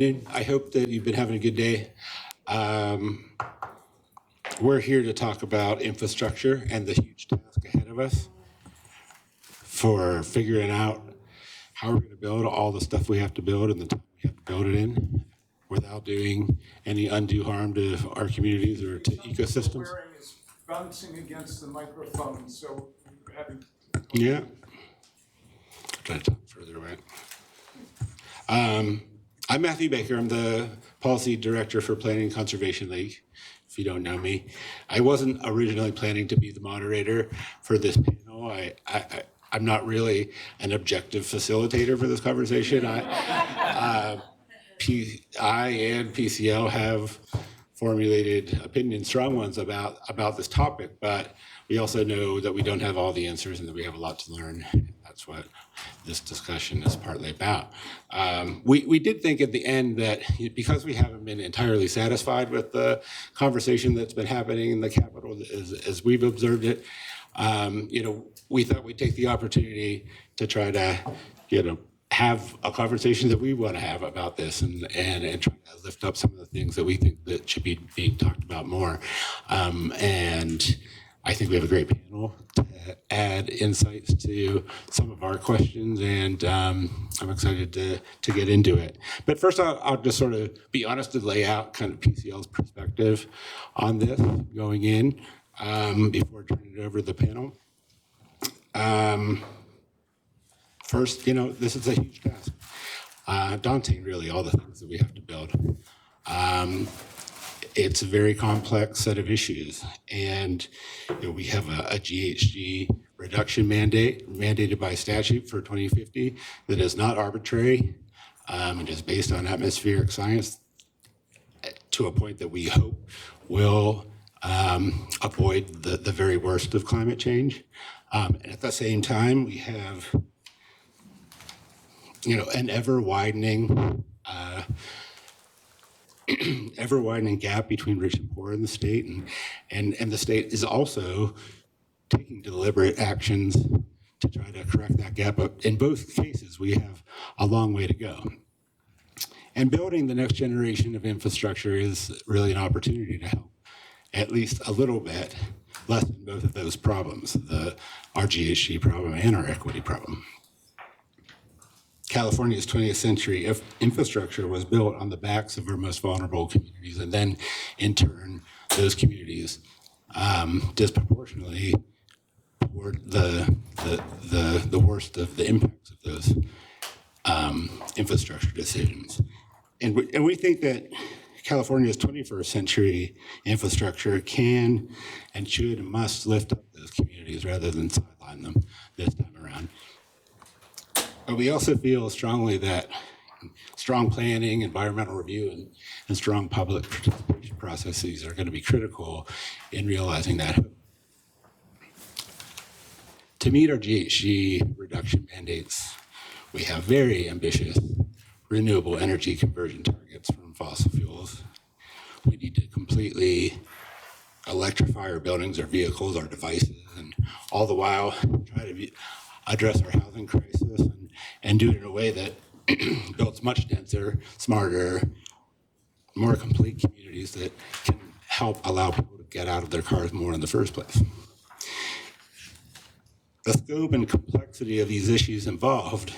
I hope that you've been having a good day. We're here to talk about infrastructure and the huge task ahead of us for figuring out how we're going to build all the stuff we have to build and the time we have to build it in without doing any undue harm to our communities or to ecosystems. Wearing is bouncing against the microphone, so you're having. Yeah. Try to talk further away. I'm Matthew Baker. I'm the Policy Director for Planning and Conservation League, if you don't know me. I wasn't originally planning to be the moderator for this panel. I'm not really an objective facilitator for this conversation. I and PCL have formulated opinions, strong ones about this topic, but we also know that we don't have all the answers and that we have a lot to learn. That's what this discussion is partly about. We did think at the end that because we haven't been entirely satisfied with the conversation that's been happening in the Capitol as we've observed it, we thought we'd take the opportunity to try to, have a conversation that we want to have about this and try to lift up some of the things that we think that should be being talked about more. And I think we have a great panel to add insights to some of our questions, and I'm excited to get into it. But first, I'll just sort of be honest and lay out kind of PCL's perspective on this going in before turning it over to the panel. First, this is a huge task. Daunting, really, all the things that we have to build. It's a very complex set of issues. And we have a GHG reduction mandate mandated by statute for 2050 that is not arbitrary. It is based on atmospheric science to a point that we hope will avoid the very worst of climate change. And at the same time, we have an ever-widening gap between rich and poor in the state, and the state is also taking deliberate actions to try to correct that gap. But in both cases, we have a long way to go. And building the next generation of infrastructure is really an opportunity to help at least a little bit lessen both of those problems, our GHG problem and our equity problem. California's 20th century infrastructure was built on the backs of our most vulnerable communities, and then in turn, those communities disproportionately poured the worst of the impacts of those infrastructure decisions. And we think that California's 21st century infrastructure can and should and must lift up those communities rather than sideline them this time around. But we also feel strongly that strong planning, environmental review, and strong public participation processes are going to be critical in realizing that. To meet our GHG reduction mandates, we have very ambitious renewable energy conversion targets from fossil fuels. We need to completely electrify our buildings, our vehicles, our devices, and all the while try to address our housing crisis and do it in a way that builds much denser, smarter, more complete communities that can help allow people to get out of their cars more in the first place. The scope and complexity of these issues involved,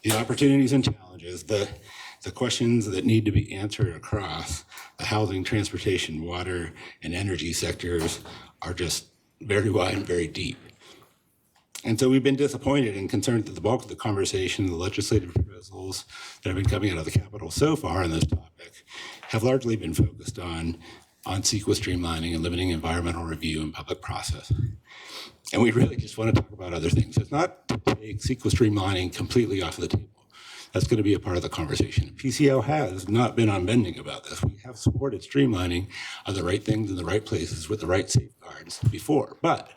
the opportunities and challenges, the questions that need to be answered across the housing, transportation, water, and energy sectors are just very wide and very deep. And so we've been disappointed and concerned that the bulk of the conversation, the legislative proposals that have been coming out of the Capitol so far on this topic have largely been focused on CEQA streamlining and limiting environmental review and public process. And we really just want to talk about other things. It's not to take CEQA streamlining completely off the table. That's going to be a part of the conversation. PCL has not been unbending about this. We have supported streamlining of the right things in the right places with the right safeguards before, but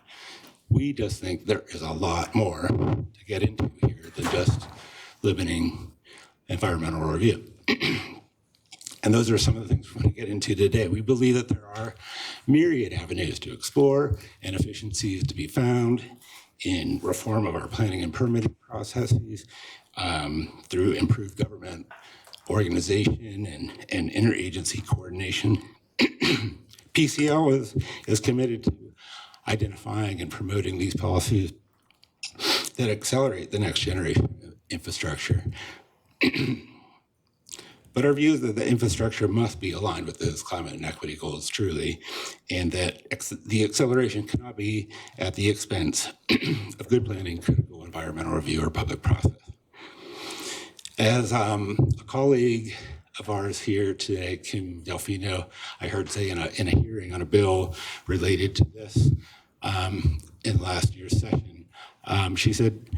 we just think there is a lot more to get into here than just limiting environmental review. And those are some of the things we want to get into today. We believe that there are myriad avenues to explore and efficiencies to be found in reform of our planning and permitting processes, through improved government organization and interagency coordination. PCL is committed to identifying and promoting these policies that accelerate the next generation of infrastructure. But our view is that the infrastructure must be aligned with those climate and equity goals truly, and that the acceleration cannot be at the expense of good planning, critical environmental review, or public process. As a colleague of ours here today, Kim Delfino, I heard say in a hearing on a bill related to this in last year's session, she said,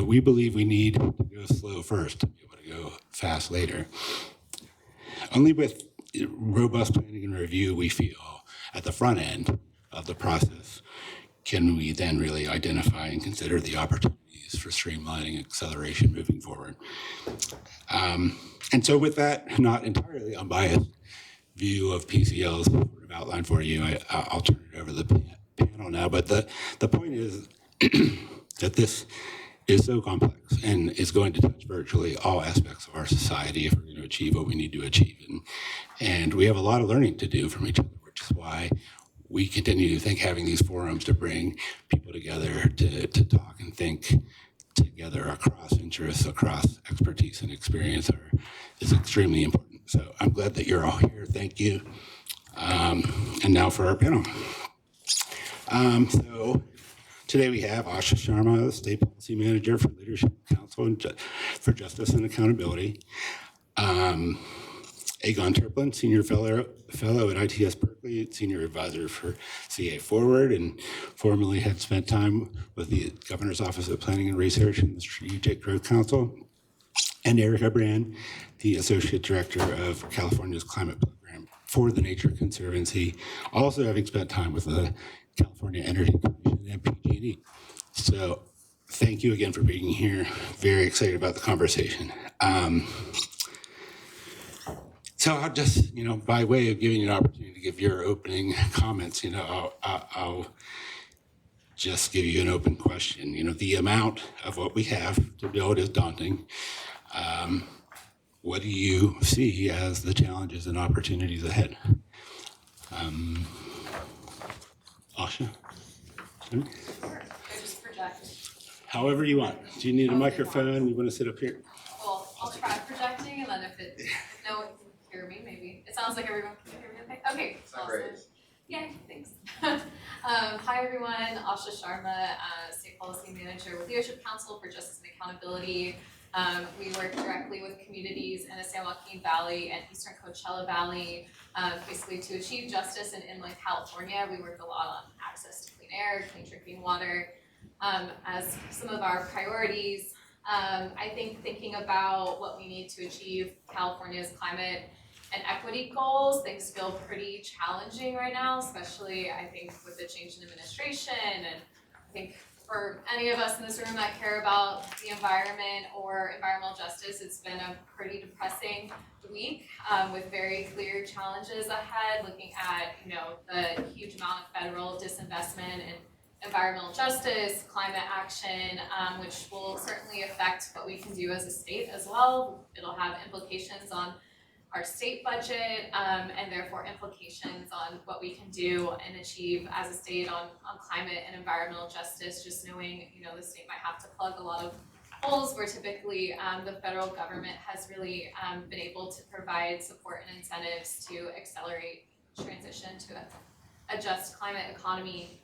we believe we need to go slow first to be able to go fast later. Only with robust planning and review, we feel, at the front end of the process, can we then really identify and consider the opportunities for streamlining and acceleration moving forward. And so with that, not entirely unbiased view of PCL's sort of outline for you, I'll turn it over to the panel now. But the point is that this is so complex and is going to touch virtually all aspects of our society if we're going to achieve what we need to achieve. And we have a lot of learning to do from each other, which is why we continue to think having these forums to bring people together to talk and think together across interests, across expertise and experience is extremely important. So I'm glad that you're all here. Thank you. And now for our panel. So today we have Asha Sharma, the State Policy Manager for Leadership Council for Justice and Accountability. Egon Terplin, Senior Fellow at ITS Berkeley, Senior Advisor for CA Forward, and formerly had spent time with the Governor's Office of Planning and Research and the Strategic Growth Council. And Erica Brand, the Associate Director of California's Climate Program for the Nature Conservancy, also having spent time with the California Energy Commission and PG&E. So thank you again for being here. Very excited about the conversation. So I'll just, by way of giving you an opportunity to give your opening comments, I'll just give you an open question. The amount of what we have to build is daunting. What do you see as the challenges and opportunities ahead? Asha? Sure. I just project. However you want. Do you need a microphone? You want to sit up here? Well, I'll try projecting, and then if no one can hear me, maybe. It sounds like everyone can hear me okay? Okay, awesome. Great. Yay, thanks. Hi everyone, Asha Sharma, State Policy Manager with Leadership Council for Justice and Accountability. We work directly with communities in the San Joaquin Valley and Eastern Coachella Valley, basically to achieve justice in inland California. We work a lot on access to clean air, clean drinking water, as some of our priorities. I think thinking about what we need to achieve California's climate and equity goals, things feel pretty challenging right now, especially I think with the change in administration. And I think for any of us in this room that care about the environment or environmental justice, it's been a pretty depressing week with very clear challenges ahead, looking at the huge amount of federal disinvestment in environmental justice, climate action, which will certainly affect what we can do as a state as well. It'll have implications on our state budget, and therefore implications on what we can do and achieve as a state on climate and environmental justice. Just knowing, the state might have to plug a lot of holes where typically the federal government has really been able to provide support and incentives to accelerate transition to a just climate economy.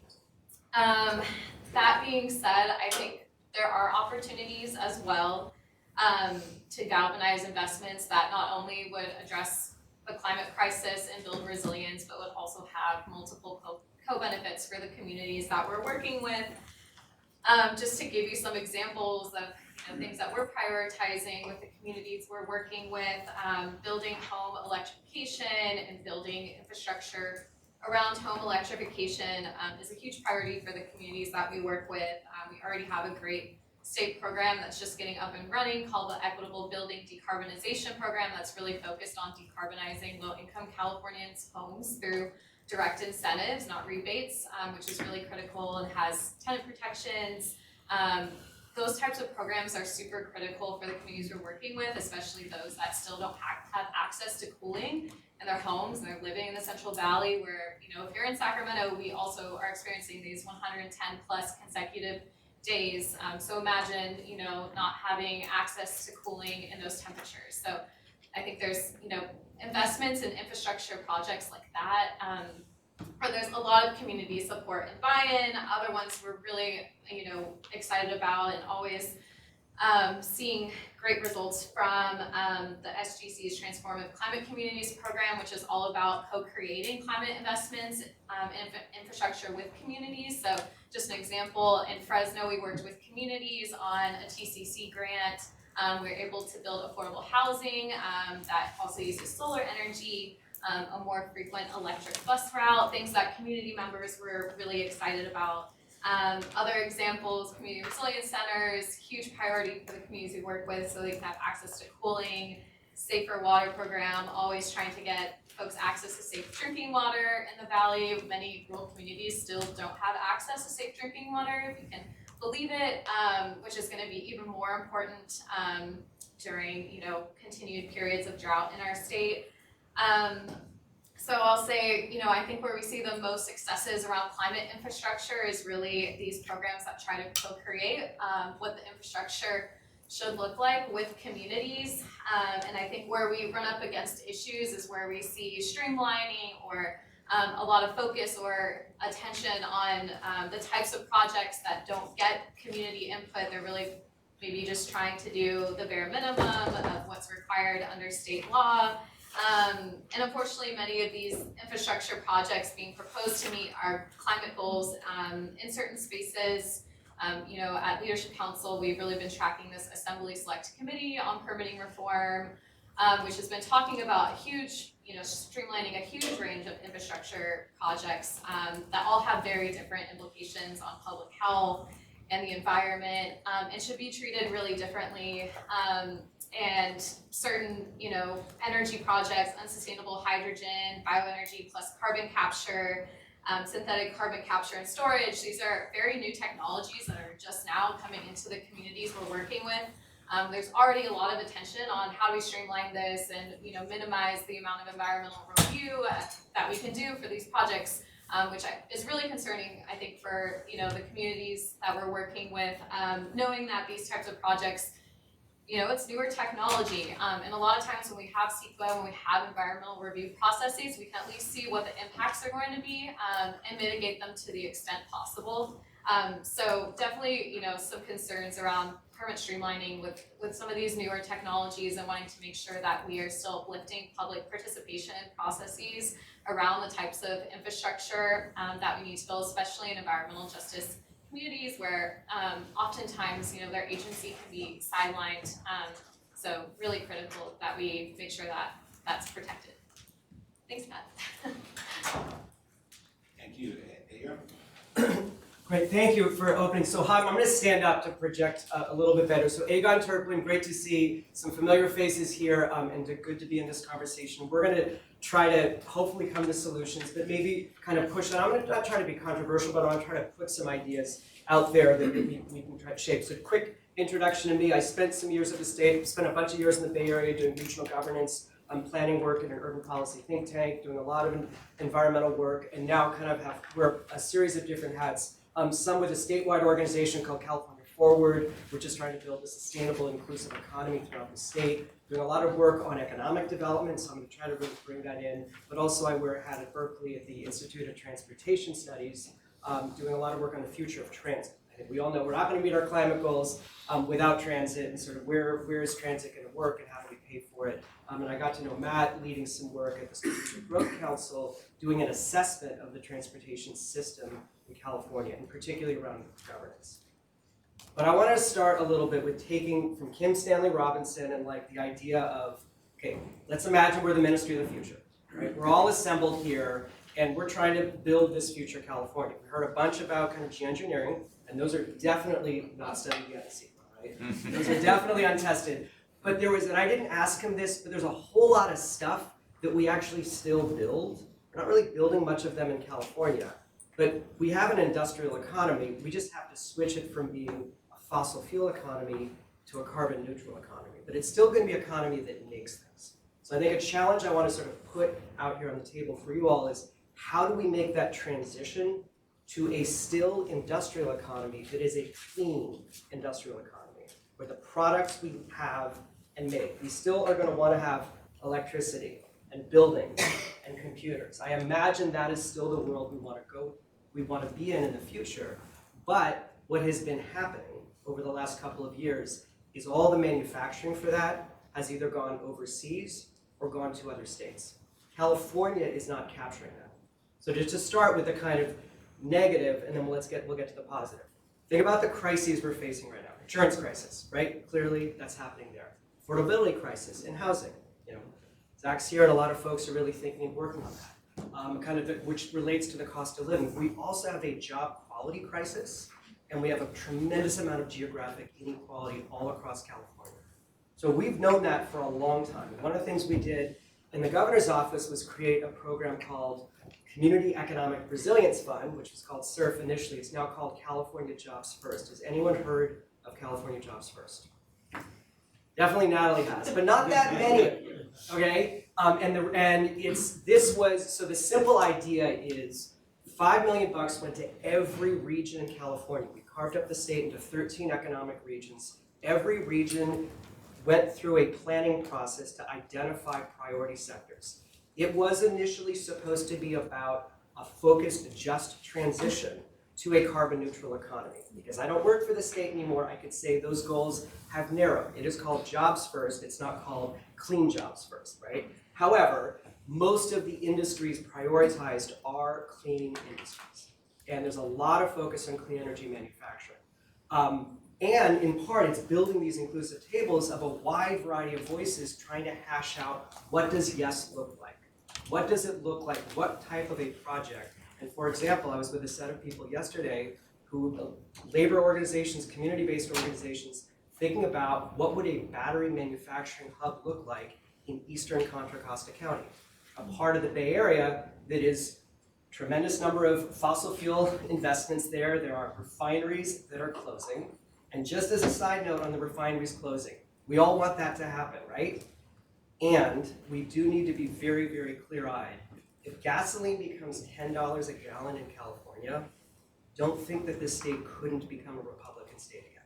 That being said, I think there are opportunities as well to galvanize investments that not only would address the climate crisis and build resilience, but would also have multiple co-benefits for the communities that we're working with. Just to give you some examples of things that we're prioritizing with the communities we're working with, building home electrification and building infrastructure around home electrification is a huge priority for the communities that we work with. We already have a great state program that's just getting up and running called the Equitable Building Decarbonization Program that's really focused on decarbonizing low-income Californians' homes through direct incentives, not rebates, which is really critical and has tenant protections, those types of programs are super critical for the communities we're working with, especially those that still don't have access to cooling in their homes and they're living in the Central Valley where, if you're in Sacramento, we also are experiencing these 110 plus consecutive days. So imagine, not having access to cooling in those temperatures. So I think there's, investments in infrastructure projects like that, where there's a lot of community support and buy-in. Other ones we're really, excited about and always seeing great results from the SGC's Transformative Climate Communities program, which is all about co-creating climate investments in infrastructure with communities. So just an example, in Fresno, we worked with communities on a TCC grant. We were able to build affordable housing that also uses solar energy, a more frequent electric bus route, things that community members were really excited about. Other examples, community resilience centers, huge priority for the communities we work with so they can have access to cooling, safer water program, always trying to get folks access to safe drinking water in the valley. Many rural communities still don't have access to safe drinking water, if you can believe it, which is gonna be even more important during, continued periods of drought in our state. So I'll say, I think where we see the most successes around climate infrastructure is really these programs that try to co-create what the infrastructure should look like with communities. And I think where we run up against issues is where we see streamlining or a lot of focus or attention on the types of projects that don't get community input. They're really maybe just trying to do the bare minimum of what's required under state law. And unfortunately, many of these infrastructure projects being proposed to meet our climate goals in certain spaces. At Leadership Council, we've really been tracking this Assembly Select Committee on Permitting Reform, which has been talking about streamlining a huge range of infrastructure projects that all have very different implications on public health and the environment, and should be treated really differently. And certain, energy projects, unsustainable hydrogen, bioenergy plus carbon capture, synthetic carbon capture and storage. These are very new technologies that are just now coming into the communities we're working with. There's already a lot of attention on how do we streamline this and, minimize the amount of environmental review that we can do for these projects, which is really concerning, I think, for, the communities that we're working with, knowing that these types of projects, it's newer technology, and a lot of times when we have CEQA, when we have environmental review processes, we can at least see what the impacts are going to be and mitigate them to the extent possible. So definitely, some concerns around permit streamlining with some of these newer technologies and wanting to make sure that we are still uplifting public participation in processes around the types of infrastructure that we need to build, especially in environmental justice communities where oftentimes, their agency can be sidelined. So really critical that we make sure that that's protected. Thanks, Matt. Thank you. Agar? Great, thank you for opening. So hi, I'm going to stand up to project a little bit better. So Egon Turplin, great to see some familiar faces here and good to be in this conversation. We're going to try to hopefully come to solutions, but maybe kind of push on. I'm going to not try to be controversial, but I'm going to try to put some ideas out there that we can try to shape. So quick introduction to me. I spent some years at the state, spent a bunch of years in the Bay Area doing regional governance, planning work in an urban policy think tank, doing a lot of environmental work, and now kind of wear a series of different hats. Some with a statewide organization called California Forward, which is trying to build a sustainable, inclusive economy throughout the state. Doing a lot of work on economic development, so I'm going to try to really bring that in. But also I wear a hat at Berkeley at the Institute of Transportation Studies, doing a lot of work on the future of transit. I think we all know we're not going to meet our climate goals without transit, and sort of where is transit going to work and how do we pay for it. And I got to know Matt leading some work at the Strategic Growth Council, doing an assessment of the transportation system in California, and particularly around governance. But I want to start a little bit with taking from Kim Stanley Robinson and like the idea of, okay, let's imagine we're the ministry of the future, right? We're all assembled here and we're trying to build this future California. We heard a bunch about kind of geoengineering, and those are definitely not studied yet at CEQA, right? Those are definitely untested. But there was, and I didn't ask him this, but there's a whole lot of stuff that we actually still build. We're not really building much of them in California. But we have an industrial economy. We just have to switch it from being a fossil fuel economy to a carbon neutral economy, but it's still going to be an economy that makes things. So I think a challenge I want to sort of put out here on the table for you all is how do we make that transition to a still industrial economy that is a clean industrial economy, where the products we have and make, we still are going to want to have electricity and buildings and computers. I imagine that is still the world we want to be in the future. But what has been happening over the last couple of years is all the manufacturing for that has either gone overseas or gone to other states. California is not capturing that. So just to start with the kind of negative, and then we'll get to the positive. Think about the crises we're facing right now. Insurance crisis, right? Clearly that's happening there. Affordability crisis in housing. Zach's here and a lot of folks are really thinking and working on that. Which relates to the cost of living. We also have a job quality crisis, and we have a tremendous amount of geographic inequality all across California. So we've known that for a long time. And one of the things we did in the governor's office was create a program called Community Economic Resilience Fund, which was called SURF initially. It's now called California Jobs First. Has anyone heard of California Jobs First? Definitely Natalie has, but not that many of you, okay? So the simple idea is $5 million went to every region in California. We carved up the state into 13 economic regions. Every region went through a planning process to identify priority sectors. It was initially supposed to be about a focused, just transition to a carbon neutral economy. Because I don't work for the state anymore, I could say those goals have narrowed. It is called Jobs First, it's not called Clean Jobs First, right? However, most of the industries prioritized are clean industries. And there's a lot of focus on clean energy manufacturing. And in part, it's building these inclusive tables of a wide variety of voices trying to hash out what does yes look like? What does it look like? What type of a project? And for example, I was with a set of people yesterday who, labor organizations, community-based organizations, thinking about what would a battery manufacturing hub look like in eastern Contra Costa County, a part of the Bay Area that is tremendous number of fossil fuel investments there. There are refineries that are closing. And just as a side note on the refineries closing, we all want that to happen, right? And we do need to be very, very clear-eyed. If gasoline becomes $10 a gallon in California, don't think that this state couldn't become a Republican state again.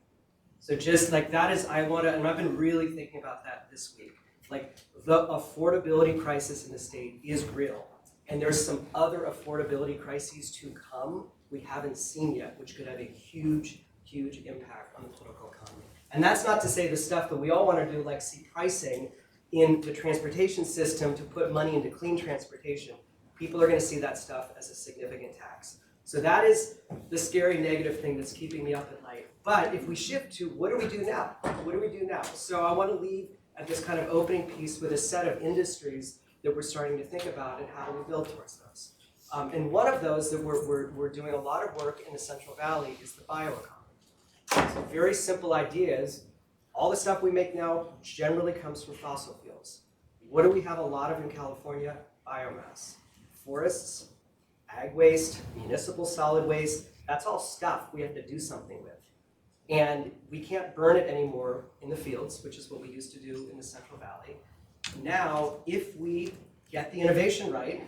So just like that is, and I've been really thinking about that this week. Like the affordability crisis in the state is real. And there's some other affordability crises to come we haven't seen yet, which could have a huge, huge impact on the political economy. And that's not to say the stuff that we all want to do, like see pricing in the transportation system to put money into clean transportation. People are going to see that stuff as a significant tax. So that is the scary negative thing that's keeping me up at night. But if we shift to what do we do now? What do we do now? So I want to leave at this kind of opening piece with a set of industries that we're starting to think about and how do we build towards those. And one of those that we're doing a lot of work in the Central Valley is the bioeconomy. So very simple ideas. All the stuff we make now generally comes from fossil fuels. What do we have a lot of in California? Biomass. Forests, ag waste, municipal solid waste, that's all stuff we have to do something with. And we can't burn it anymore in the fields, which is what we used to do in the Central Valley. Now, if we get the innovation right,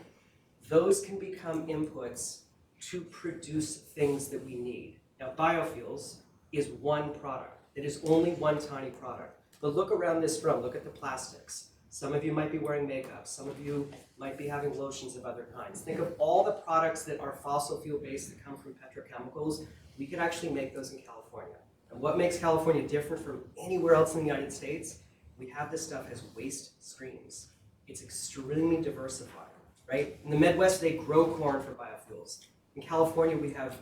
those can become inputs to produce things that we need. Now, biofuels is one product. It is only one tiny product. But look around this room, look at the plastics. Some of you might be wearing makeup. Some of you might be having lotions of other kinds. Think of all the products that are fossil fuel based that come from petrochemicals. We could actually make those in California. And what makes California different from anywhere else in the United States? We have this stuff as waste streams. It's extremely diversified, right? In the Midwest, they grow corn for biofuels. In California, we have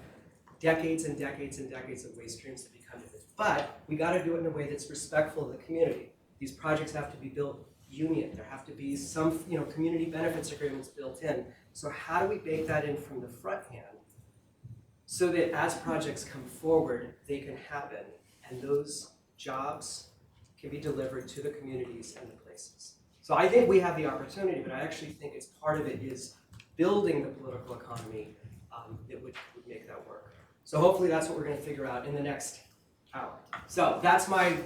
decades and decades and decades of waste streams that become it. But we got to do it in a way that's respectful of the community. These projects have to be built union. There have to be some, community benefits agreements built in. So how do we bake that in from the front hand so that as projects come forward, they can happen and those jobs can be delivered to the communities and the places. So I think we have the opportunity, but I actually think it's part of it is building the political economy that would make that work. So hopefully that's what we're going to figure out in the next power. So that's my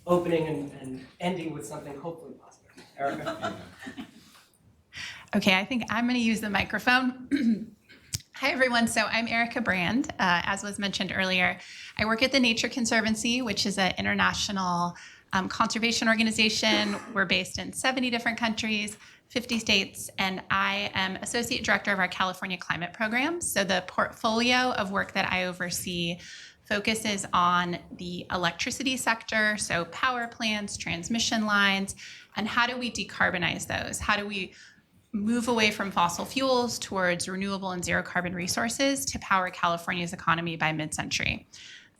opening and ending with something hopefully positive. Erica? Okay, I think I'm going to use the microphone. Hi, everyone. So I'm Erica Brand. As was mentioned earlier, I work at the Nature Conservancy, which is an international conservation organization. We're based in 70 different countries, 50 states, and I am Associate Director of our California Climate Program. So the portfolio of work that I oversee focuses on the electricity sector, so power plants, transmission lines, and how do we decarbonize those? How do we move away from fossil fuels towards renewable and zero carbon resources to power California's economy by mid-century?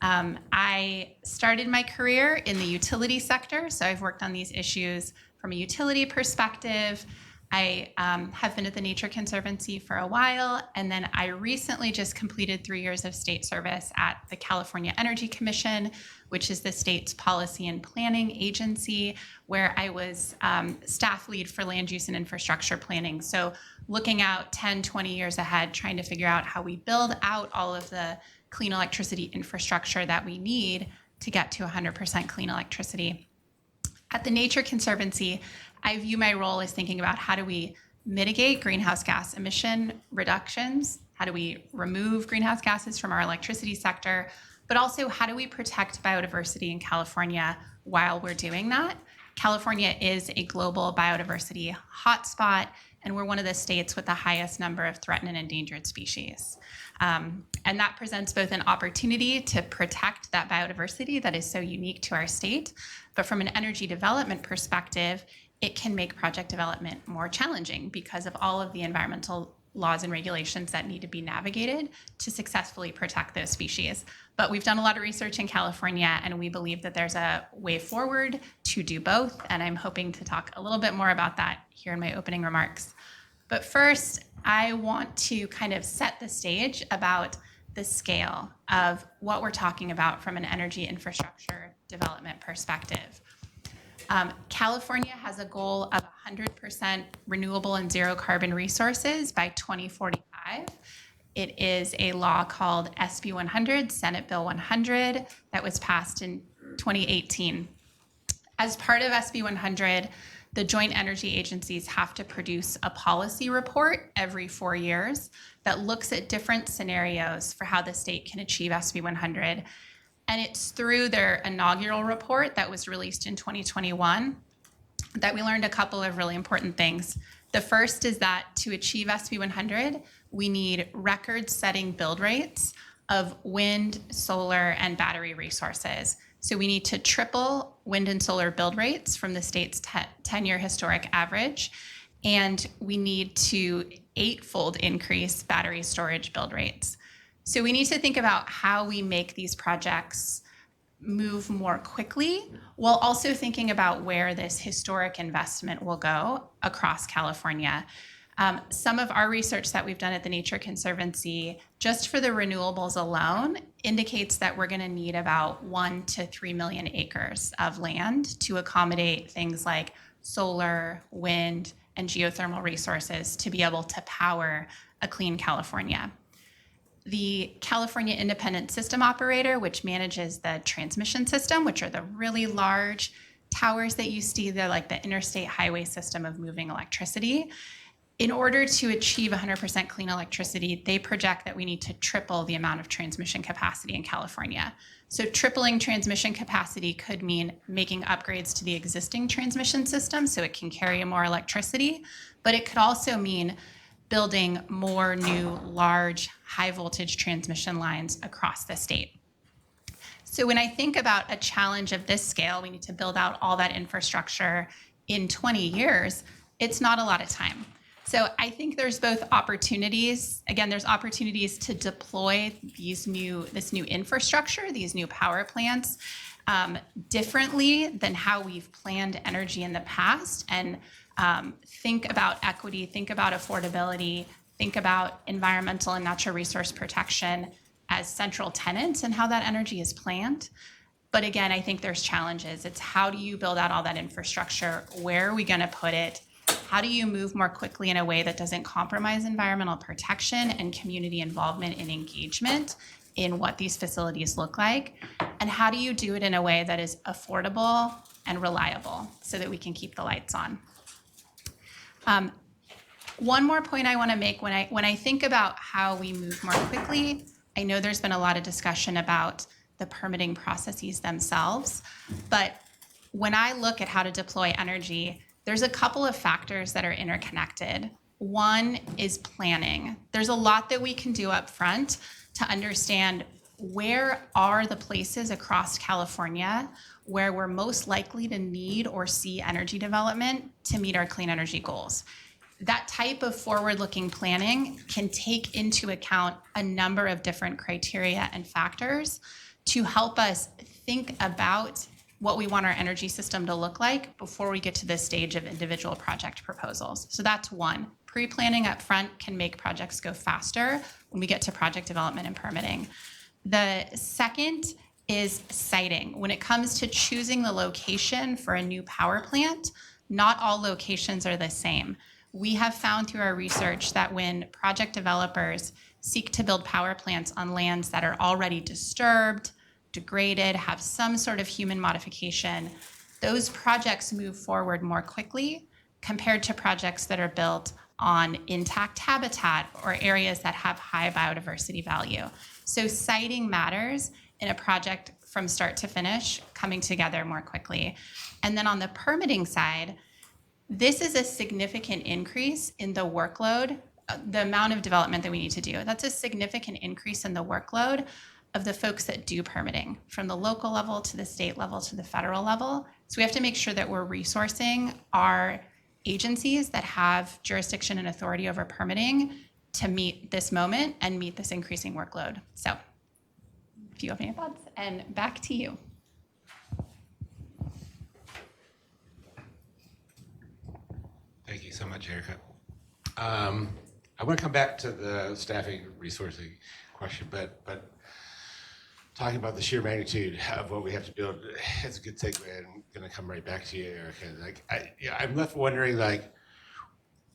I started my career in the utility sector, so I've worked on these issues from a utility perspective. I have been at the Nature Conservancy for a while, and then I recently just completed 3 years of state service at the California Energy Commission, which is the state's policy and planning agency, where I was staff lead for land use and infrastructure planning. So looking out 10, 20 years ahead, trying to figure out how we build out all of the clean electricity infrastructure that we need to get to 100% clean electricity. At the Nature Conservancy, I view my role as thinking about how do we mitigate greenhouse gas emission reductions, how do we remove greenhouse gases from our electricity sector, but also how do we protect biodiversity in California while we're doing that. California is a global biodiversity hotspot, and we're one of the states with the highest number of threatened and endangered species. And that presents both an opportunity to protect that biodiversity that is so unique to our state, but from an energy development perspective, it can make project development more challenging because of all of the environmental laws and regulations that need to be navigated to successfully protect those species. But we've done a lot of research in California, and we believe that there's a way forward to do both, and I'm hoping to talk a little bit more about that here in my opening remarks. But first, I want to kind of set the stage about the scale of what we're talking about from an energy infrastructure development perspective. California has a goal of 100% renewable and zero carbon resources by 2045. It is a law called SB 100, Senate Bill 100, that was passed in 2018. As part of SB 100, the joint energy agencies have to produce a policy report every 4 years that looks at different scenarios for how the state can achieve SB 100. And it's through their inaugural report that was released in 2021 that we learned a couple of really important things. The first is that to achieve SB 100, we need record-setting build rates of wind, solar, and battery resources. So we need to triple wind and solar build rates from the state's 10-year historic average, and we need to 8-fold increase battery storage build rates. So we need to think about how we make these projects move more quickly while also thinking about where this historic investment will go across California. Some of our research that we've done at the Nature Conservancy, just for the renewables alone, indicates that we're going to need about 1 to 3 million acres of land to accommodate things like solar, wind, and geothermal resources to be able to power a clean California. The California Independent System Operator, which manages the transmission system, which are the really large towers that you see, they're like the interstate highway system of moving electricity. In order to achieve 100% clean electricity, they project that we need to triple the amount of transmission capacity in California. So tripling transmission capacity could mean making upgrades to the existing transmission system so it can carry more electricity, but it could also mean building more new large high voltage transmission lines across the state. So when I think about a challenge of this scale, we need to build out all that infrastructure in 20 years, it's not a lot of time. So I think there's both opportunities. Again, there's opportunities to deploy this new infrastructure, these new power plants, differently than how we've planned energy in the past, and think about equity, think about affordability, think about environmental and natural resource protection as central tenets in how that energy is planned. But again, I think there's challenges. It's how do you build out all that infrastructure? Where are we going to put it? How do you move more quickly in a way that doesn't compromise environmental protection and community involvement and engagement in what these facilities look like, and how do you do it in a way that is affordable and reliable so that we can keep the lights on. One more point I want to make when I think about how we move more quickly, I know there's been a lot of discussion about the permitting processes themselves, but when I look at how to deploy energy, there's a couple of factors that are interconnected. One is planning. There's a lot that we can do up front to understand where are the places across California where we're most likely to need or see energy development to meet our clean energy goals. That type of forward-looking planning can take into account a number of different criteria and factors to help us think about what we want our energy system to look like before we get to this stage of individual project proposals. So that's one. Pre-planning up front can make projects go faster when we get to project development and permitting. The second is siting. When it comes to choosing the location for a new power plant, not all locations are the same. We have found through our research that when project developers seek to build power plants on lands that are already disturbed, degraded, have some sort of human modification, those projects move forward more quickly compared to projects that are built on intact habitat or areas that have high biodiversity value. So siting matters in a project from start to finish, coming together more quickly. And then on the permitting side, this is a significant increase in the workload, the amount of development that we need to do. That's a significant increase in the workload of the folks that do permitting, from the local level to the state level to the federal level. So we have to make sure that we're resourcing our agencies that have jurisdiction and authority over permitting to meet this moment and meet this increasing workload. So if you have any thoughts, and back to you. Thank you so much, Erica. I want to come back to the staffing resourcing question, but talking about the sheer magnitude of what we have to build, it's a good segue. I'm going to come right back to you, Erica. I'm left wondering,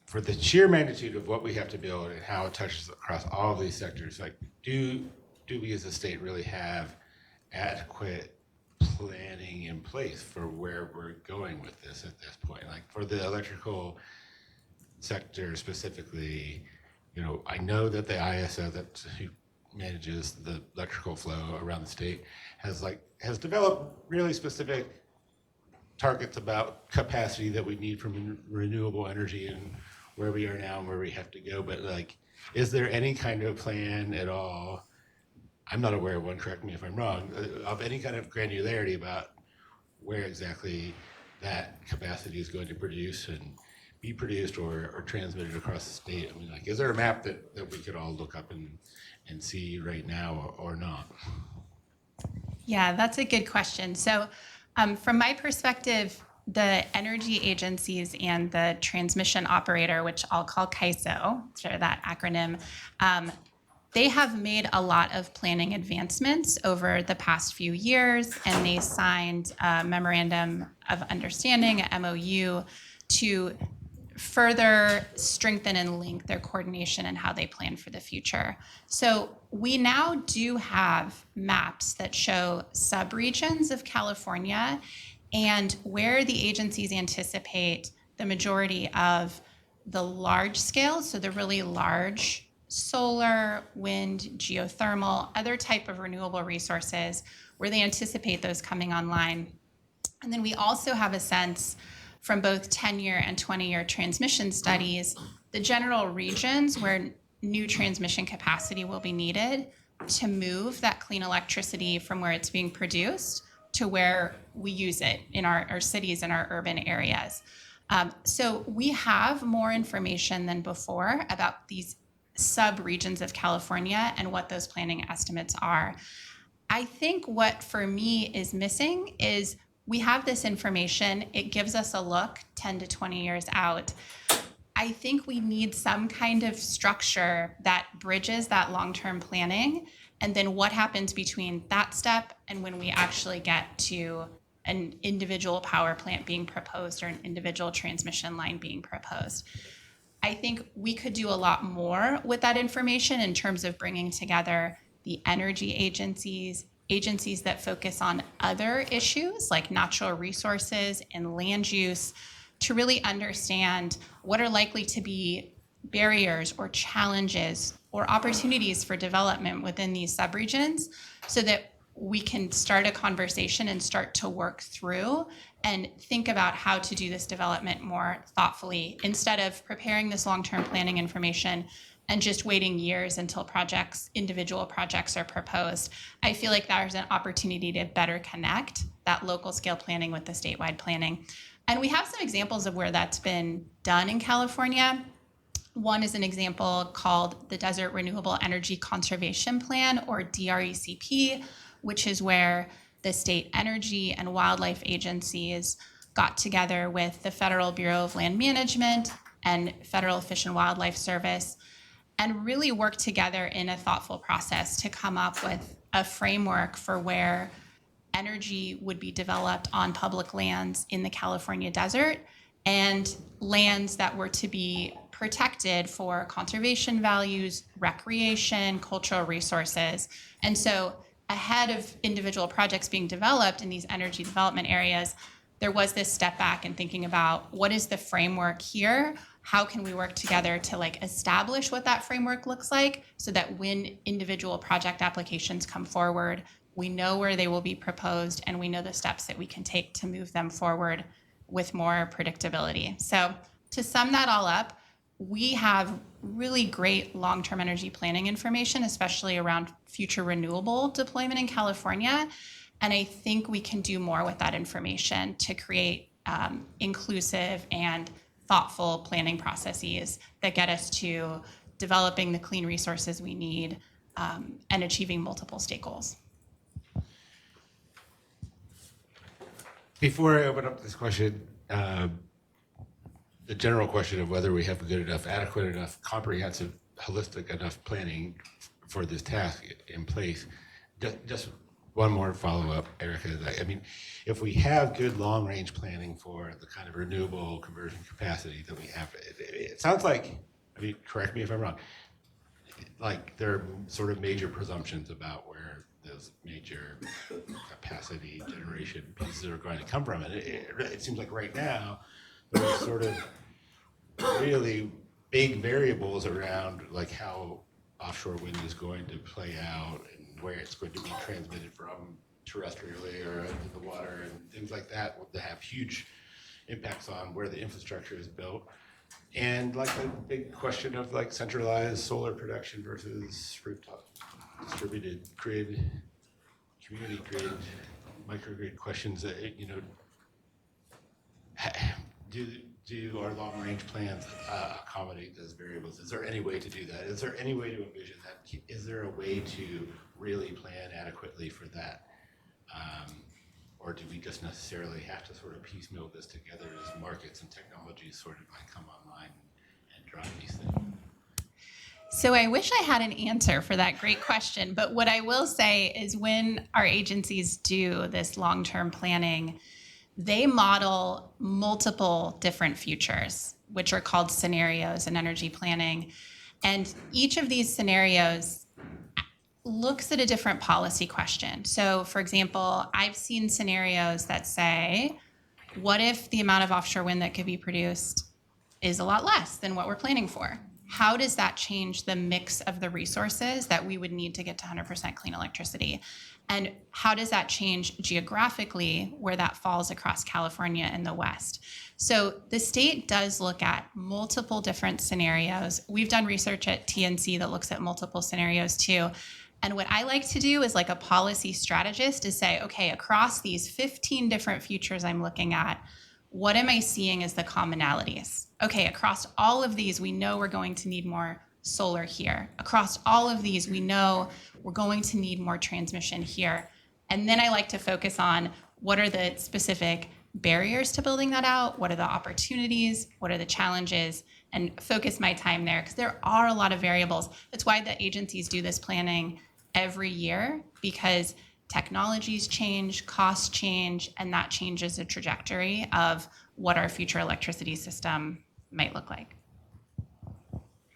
for the sheer magnitude of what we have to build and how it touches across all of these sectors, do we as a state really have adequate planning in place for where we're going with this at this point? For the electrical sector specifically, I know that the ISO who manages the electrical flow around the state has developed really specific targets about capacity that we need from renewable energy and where we are now and where we have to go. But is there any kind of plan at all? I'm not aware of one, correct me if I'm wrong, of any kind of granularity about where exactly that capacity is going to produce and be produced or transmitted across the state. I mean, is there a map that we could all look up and see right now or not? Yeah, that's a good question. So from my perspective, the energy agencies and the transmission operator, which I'll call CAISO, sure that acronym, they have made a lot of planning advancements over the past few years, and they signed a memorandum of understanding, a MOU, to further strengthen and link their coordination and how they plan for the future. So we now do have maps that show subregions of California and where the agencies anticipate the majority of the large scale, so the really large solar, wind, geothermal, other type of renewable resources, where they anticipate those coming online. And then we also have a sense from both 10-year and 20-year transmission studies, the general regions where new transmission capacity will be needed to move that clean electricity from where it's being produced to where we use it in our cities and our urban areas. So we have more information than before about these sub-regions of California and what those planning estimates are. I think what for me is missing is we have this information, it gives us a look 10 to 20 years out. I think we need some kind of structure that bridges that long-term planning, and then what happens between that step and when we actually get to an individual power plant being proposed or an individual transmission line being proposed. I think we could do a lot more with that information in terms of bringing together the energy agencies, agencies that focus on other issues like natural resources and land use, to really understand what are likely to be barriers or challenges or opportunities for development within these subregions, so that we can start a conversation and start to work through and think about how to do this development more thoughtfully, instead of preparing this long-term planning information and just waiting years until individual projects are proposed. I feel like there's an opportunity to better connect that local scale planning with the statewide planning. And we have some examples of where that's been done in California. One is an example called the Desert Renewable Energy Conservation Plan, or DRECP, which is where the state energy and wildlife agencies got together with the Federal Bureau of Land Management and Federal Fish and Wildlife Service and really worked together in a thoughtful process to come up with a framework for where energy would be developed on public lands in the California desert, and lands that were to be protected for conservation values, recreation, cultural resources. And so ahead of individual projects being developed in these energy development areas, there was this step back and thinking about what is the framework here? How can we work together to establish what that framework looks like, so that when individual project applications come forward, we know where they will be proposed and we know the steps that we can take to move them forward with more predictability. So to sum that all up, we have really great long-term energy planning information, especially around future renewable deployment in California. And I think we can do more with that information to create inclusive and thoughtful planning processes that get us to developing the clean resources we need and achieving multiple state goals. Before I open up this question, the general question of whether we have a good enough, adequate enough, comprehensive, holistic enough planning for this task in place, just one more follow-up, Erica. I mean, if we have good long-range planning for the kind of renewable conversion capacity that we have, it sounds like, I mean, correct me if I'm wrong, like there are sort of major presumptions about where those major capacity generation pieces are going to come from. And it seems like right now, there's sort of really big variables around like how offshore wind is going to play out and where it's going to be transmitted from terrestrially or into the water and things like that have huge impacts on where the infrastructure is built. And like the big question of like centralized solar production versus rooftop distributed grid, community grid, microgrid questions that, do our long-range plans accommodate those variables? Is there any way to do that? Is there any way to envision that? Is there a way to really plan adequately for that? Or do we just necessarily have to sort of piecemeal this together as markets and technologies sort of like come online and drive these things? So I wish I had an answer for that great question, but what I will say is when our agencies do this long-term planning, they model multiple different futures, which are called scenarios in energy planning. And each of these scenarios looks at a different policy question. So for example, I've seen scenarios that say, what if the amount of offshore wind that could be produced is a lot less than what we're planning for? How does that change the mix of the resources that we would need to get to 100% clean electricity? And how does that change geographically where that falls across California and the West? So the state does look at multiple different scenarios. We've done research at TNC that looks at multiple scenarios too. And what I like to do is like a policy strategist is say, okay, across these 15 different futures I'm looking at, what am I seeing as the commonalities? Okay, across all of these, we know we're going to need more solar here. Across all of these, we know we're going to need more transmission here. And then I like to focus on what are the specific barriers to building that out? What are the opportunities? What are the challenges? And focus my time there because there are a lot of variables. That's why the agencies do this planning every year, because technologies change, costs change, and that changes the trajectory of what our future electricity system might look like.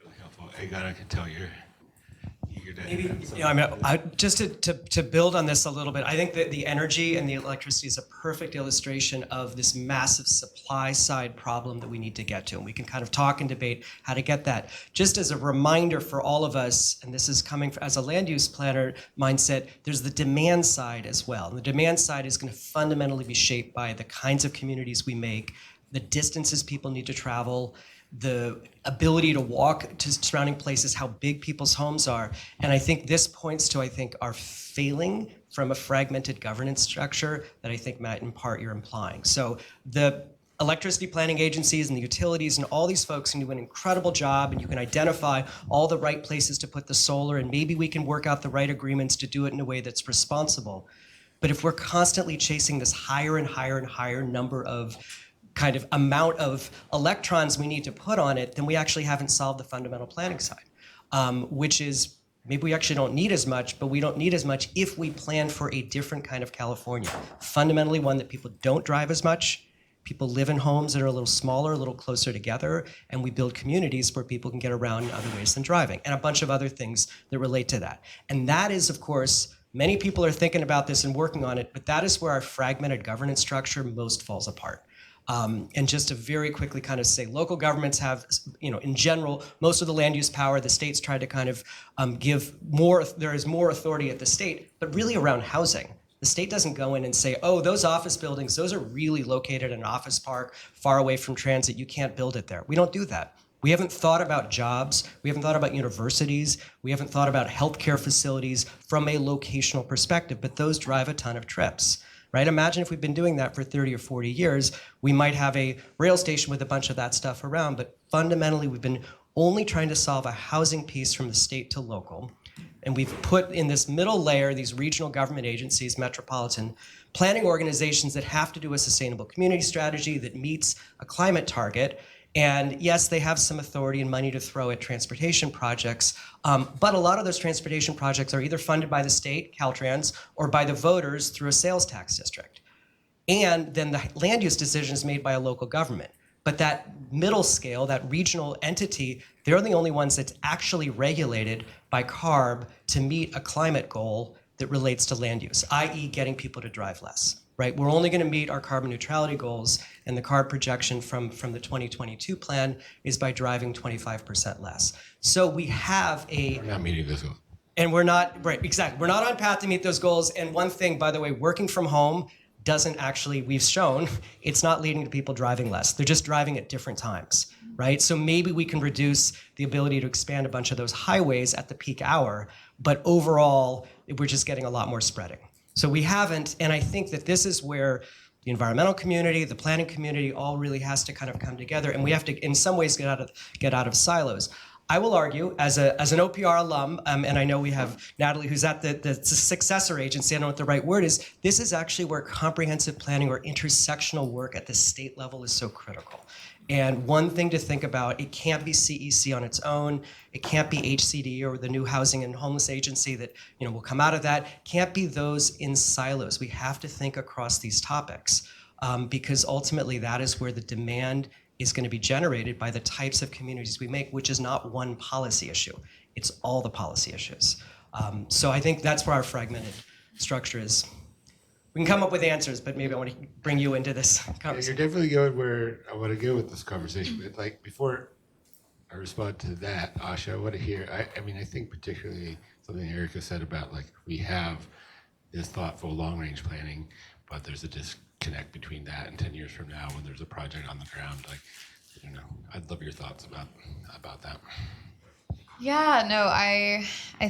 Really helpful. Hey, God, I can tell you're here to. Maybe, just to build on this a little bit, I think that the energy and the electricity is a perfect illustration of this massive supply side problem that we need to get to. And we can kind of talk and debate how to get that. Just as a reminder for all of us, and this is coming as a land use planner mindset, there's the demand side as well. And the demand side is going to fundamentally be shaped by the kinds of communities we make, the distances people need to travel, the ability to walk to surrounding places, how big people's homes are. And I think this points to, our failing from a fragmented governance structure that I think, Matt, in part you're implying. So the electricity planning agencies and the utilities and all these folks can do an incredible job, and you can identify all the right places to put the solar, and maybe we can work out the right agreements to do it in a way that's responsible. But if we're constantly chasing this higher and higher and higher number of kind of amount of electrons we need to put on it, then we actually haven't solved the fundamental planning side, which is maybe we actually don't need as much, but we don't need as much if we plan for a different kind of California. Fundamentally one that people don't drive as much, people live in homes that are a little smaller, a little closer together, and we build communities where people can get around in other ways than driving, and a bunch of other things that relate to that. And that is, of course, many people are thinking about this and working on it, but that is where our fragmented governance structure most falls apart. And just to very quickly kind of say, local governments have, in general, most of the land use power. The states try to kind of give more, there is more authority at the state, but really around housing. The state doesn't go in and say, oh, those office buildings, those are really located in an office park, far away from transit, you can't build it there. We don't do that. We haven't thought about jobs. We haven't thought about universities. We haven't thought about healthcare facilities from a locational perspective, but those drive a ton of trips. Right? Imagine if we've been doing that for 30 or 40 years, we might have a rail station with a bunch of that stuff around, but fundamentally we've been only trying to solve a housing piece from the state to local. And we've put in this middle layer these regional government agencies, metropolitan planning organizations that have to do a sustainable community strategy that meets a climate target. And yes, they have some authority and money to throw at transportation projects, but a lot of those transportation projects are either funded by the state, Caltrans, or by the voters through a sales tax district. And then the land use decision is made by a local government. But that middle scale, that regional entity, they're the only ones that's actually regulated by CARB to meet a climate goal that relates to land use, i.e. getting people to drive less. Right? We're only going to meet our carbon neutrality goals, and the CARB projection from the 2022 plan is by driving 25% less. So we have We're not meeting this goal. and we're not, right, exactly. We're not on path to meet those goals. And one thing, by the way, working from home doesn't actually, we've shown, it's not leading to people driving less. They're just driving at different times, right? So maybe we can reduce the ability to expand a bunch of those highways at the peak hour, but overall, we're just getting a lot more spreading. So we haven't, and I think that this is where the environmental community, the planning community, all really has to kind of come together, and we have to, in some ways, get out of silos. I will argue, as an OPR alum, and I know we have Natalie, who's at the successor agency, I don't know what the right word is, this is actually where comprehensive planning or intersectional work at the state level is so critical. And one thing to think about, it can't be CEC on its own. It can't be HCD or the new Housing and Homeless Agency that will come out of that. Can't be those in silos. We have to think across these topics because ultimately that is where the demand is going to be generated by the types of communities we make, which is not one policy issue. It's all the policy issues. So I think that's where our fragmented structure is. We can come up with answers, but maybe I want to bring you into this conversation. You're definitely going where I want to go with this conversation. But like before I respond to that, Asha, I want to hear, I think particularly something Erica said about like we have this thoughtful long range planning, but there's a disconnect between that and 10 years from now when there's a project on the ground. Like, I'd love your thoughts about that. Yeah, no, I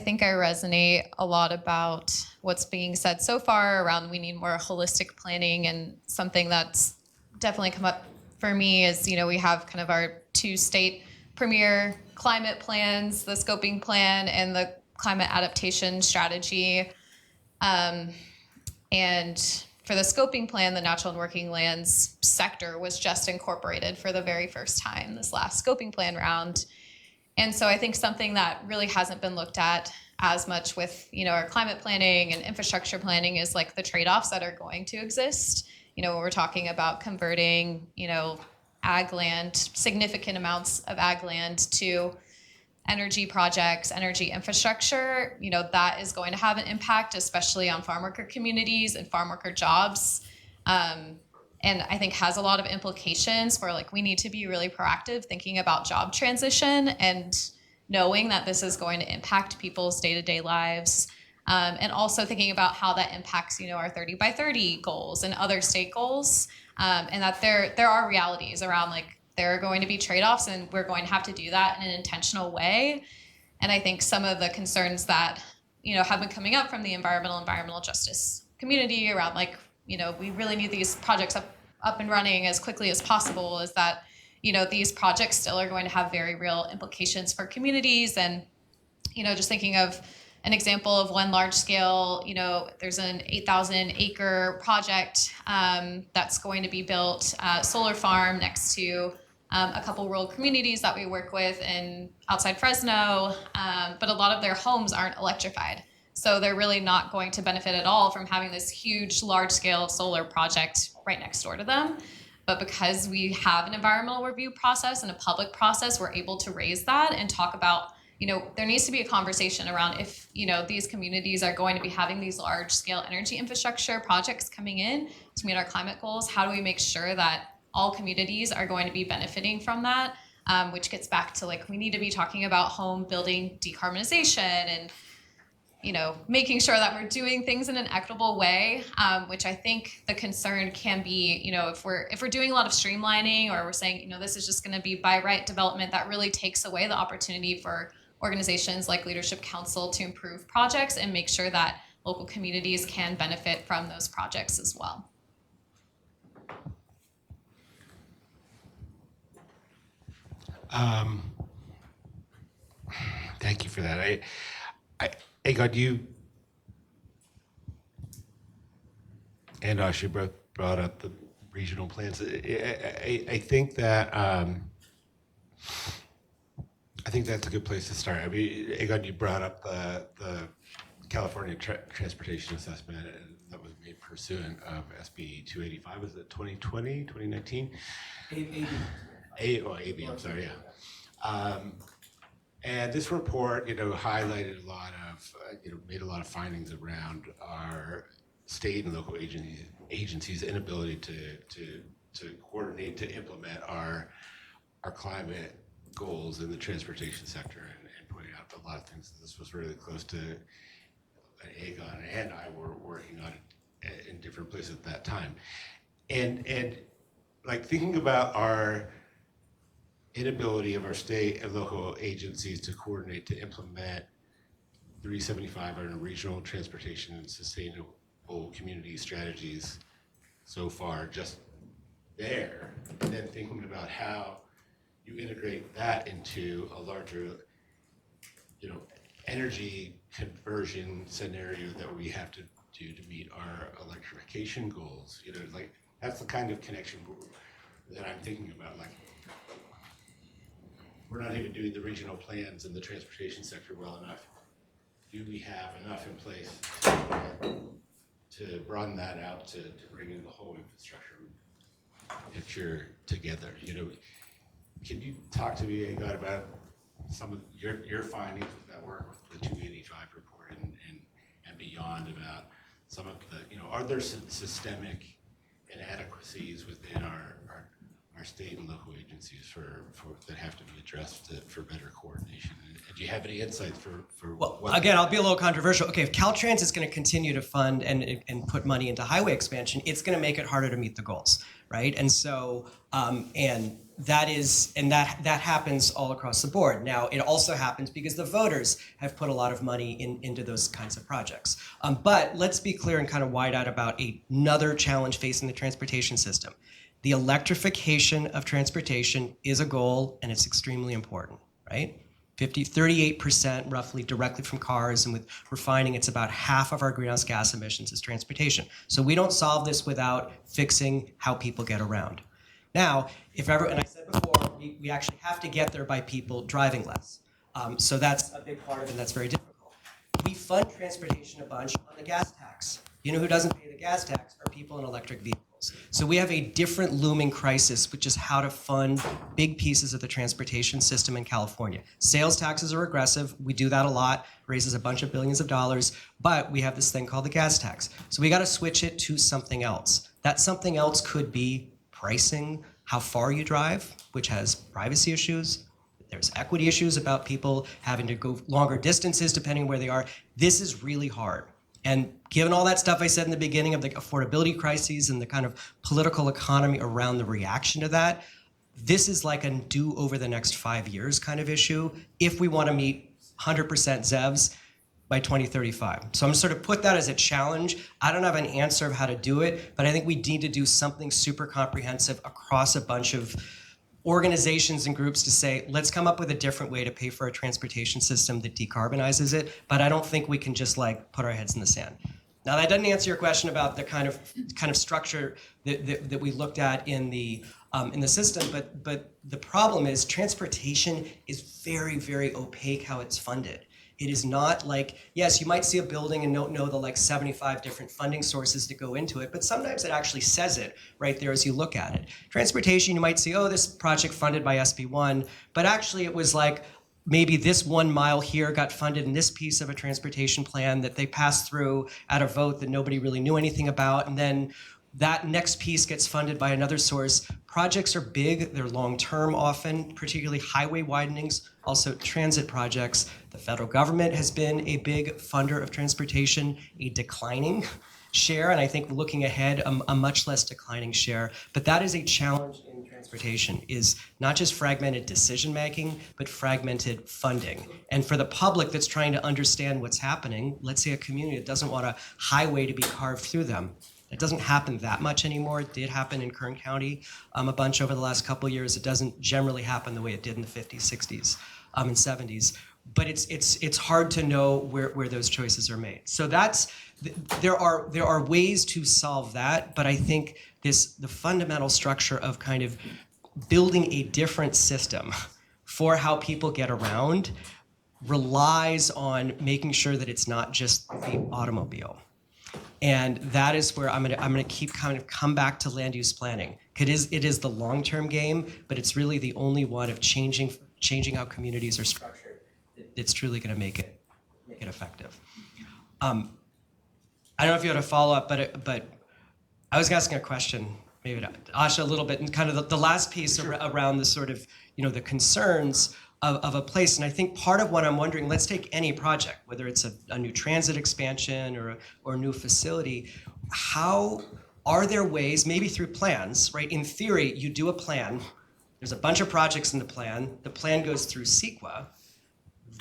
think I resonate a lot about what's being said so far around we need more holistic planning, and something that's definitely come up for me is, we have kind of our two state premier climate plans, the scoping plan and the climate adaptation strategy. And for the scoping plan, the natural and working lands sector was just incorporated for the very first time this last scoping plan round. And so I think something that really hasn't been looked at as much with, our climate planning and infrastructure planning is like the trade-offs that are going to exist. When we're talking about converting, ag land, significant amounts of ag land to energy projects, energy infrastructure, that is going to have an impact, especially on farm worker communities and farm worker jobs. And I think has a lot of implications for we need to be really proactive thinking about job transition and knowing that this is going to impact people's day-to-day lives. And also thinking about how that impacts, our 30 by 30 goals and other state goals. And that there are realities around there are going to be trade-offs and we're going to have to do that in an intentional way. And I think some of the concerns that, have been coming up from the environmental justice community around we really need these projects up and running as quickly as possible is that, these projects still are going to have very real implications for communities. And, just thinking of an example of one large scale, there's an 8,000 acre project that's going to be built, solar farm next to a couple rural communities that we work with outside Fresno, but a lot of their homes aren't electrified. So they're really not going to benefit at all from having this huge, large-scale solar project right next door to them. But because we have an environmental review process and a public process, we're able to raise that and talk about, there needs to be a conversation around if, these communities are going to be having these large-scale energy infrastructure projects coming in to meet our climate goals. How do we make sure that all communities are going to be benefiting from that? Which gets back to we need to be talking about home building decarbonization and making sure that we're doing things in an equitable way, which I think the concern can be, if we're doing a lot of streamlining or we're saying, this is just going to be by right development, that really takes away the opportunity for organizations like Leadership Council to improve projects and make sure that local communities can benefit from those projects as well. Thank you for that. Egon, you and Asha both brought up the regional plans. I think that that's a good place to start. I mean, Egon, you brought up the California Transportation Assessment that was made pursuant of SB 285. Was it 2020, 2019? AB, I'm sorry, yeah. And this report, highlighted a lot of, made a lot of findings around our state and local agencies' inability to coordinate, to implement our climate goals in the transportation sector, and pointing out a lot of things. This was really close to Aegon and I were working on it in different places at that time, and thinking about our inability of our state and local agencies to coordinate to implement 375 on regional transportation and sustainable community strategies so far, just there, and then thinking about how you integrate that into a larger, energy conversion scenario that we have to do to meet our electrification goals. That's the kind of connection that I'm thinking about. We're not even doing the regional plans in the transportation sector well enough. Do we have enough in place to broaden that out to bring in the whole infrastructure picture together? Can you talk to me, Egon, about some of your findings with that work with the 285 report and beyond, about some of the, are there some systemic inadequacies within our state and local agencies for that have to be addressed for better coordination? And do you have any insights for Well, again, I'll be a little controversial. Okay, if Caltrans is going to continue to fund and put money into highway expansion, it's going to make it harder to meet the goals, right? And so, and that happens all across the board. Now, it also happens because the voters have put a lot of money into those kinds of projects. But let's be clear and kind of wide-eyed about another challenge facing the transportation system. The electrification of transportation is a goal, and it's extremely important, right? 38% roughly directly from cars, and with refining, it's about half of our greenhouse gas emissions is transportation. So we don't solve this without fixing how people get around. Now, and I said before, we actually have to get there by people driving less. So that's a big part of it, and that's very difficult. We fund transportation a bunch on the gas tax. You know who doesn't pay the gas tax are people in electric vehicles. goals. So we have a different looming crisis, which is how to fund big pieces of the transportation system in California. Sales taxes are aggressive. We do that a lot, raises a bunch of billions of dollars, but we have this thing called the gas tax. So we got to switch it to something else. That something else could be pricing how far you drive, which has privacy issues. There's equity issues about people having to go longer distances depending on where they are. This is really hard. And given all that stuff I said in the beginning of the affordability crises and the kind of political economy around the reaction to that, this is like a do over the next 5 years kind of issue if we want to meet 100% ZEVs by 2035. So I'm sort of put that as a challenge. I don't have an answer of how to do it, but I think we need to do something super comprehensive across a bunch of organizations and groups to say, let's come up with a different way to pay for a transportation system that decarbonizes it. But I don't think we can just like put our heads in the sand. Now that doesn't answer your question about the kind of structure that we looked at in the system. But the problem is transportation is very, very opaque how it's funded. It is not like, yes, you might see a building and don't know the like 75 different funding sources that go into it, but sometimes it actually says it right there as you look at it. Transportation, you might see, oh, this project funded by SB1, but actually it was like, maybe this 1 mile here got funded in this piece of a transportation plan that they passed through at a vote that nobody really knew anything about, and then that next piece gets funded by another source. Projects are big, they're long-term often, particularly highway widenings, also transit projects. The federal government has been a big funder of transportation, a declining share, and I think looking ahead, a much less declining share. But that is a challenge in transportation, is not just fragmented decision-making, but fragmented funding. And for the public that's trying to understand what's happening, let's say a community that doesn't want a highway to be carved through them. It doesn't happen that much anymore. It did happen in Kern County a bunch over the last couple of years. It doesn't generally happen the way it did in the 50s, 60s, and 70s. But it's hard to know where those choices are made. So there are ways to solve that, but I think the fundamental structure of kind of building a different system for how people get around relies on making sure that it's not just the automobile. And that is where I'm gonna keep kind of come back to land use planning. It is the long-term game, but it's really the only one of changing how communities are structured that's truly gonna make it effective. I don't know if you had a follow-up, but I was asking a question, maybe to Asha a little bit, and kind of the last piece around the sort of, the concerns of a place. And I think part of what I'm wondering, let's take any project, whether it's a new transit expansion or a new facility, how are there ways, maybe through plans, right? In theory, you do a plan, there's a bunch of projects in the plan goes through CEQA.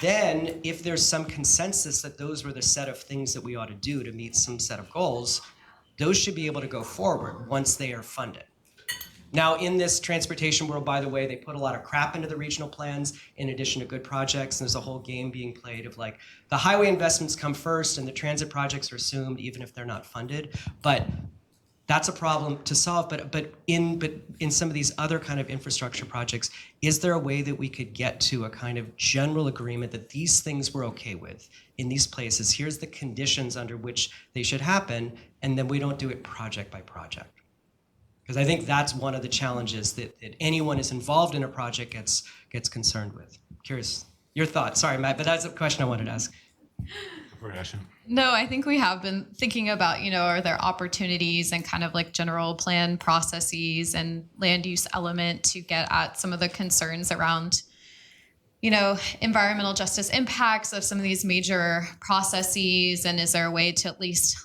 Then if there's some consensus that those were the set of things that we ought to do to meet some set of goals, those should be able to go forward once they are funded. Now, in this transportation world, by the way, they put a lot of crap into the regional plans in addition to good projects. And there's a whole game being played of like the highway investments come first and the transit projects are assumed even if they're not funded. But that's a problem to solve. But in some of these other kind of infrastructure projects, is there a way that we could get to a kind of general agreement that these things we're okay with in these places? Here's the conditions under which they should happen, and then we don't do it project by project. Because I think that's one of the challenges that anyone who's involved in a project gets concerned with. Curious, your thoughts. Sorry, Matt, but that's a question I wanted to ask. No, I think we have been thinking about, are there opportunities and kind of like general plan processes and land use element to get at some of the concerns around, environmental justice impacts of some of these major processes, and is there a way to at least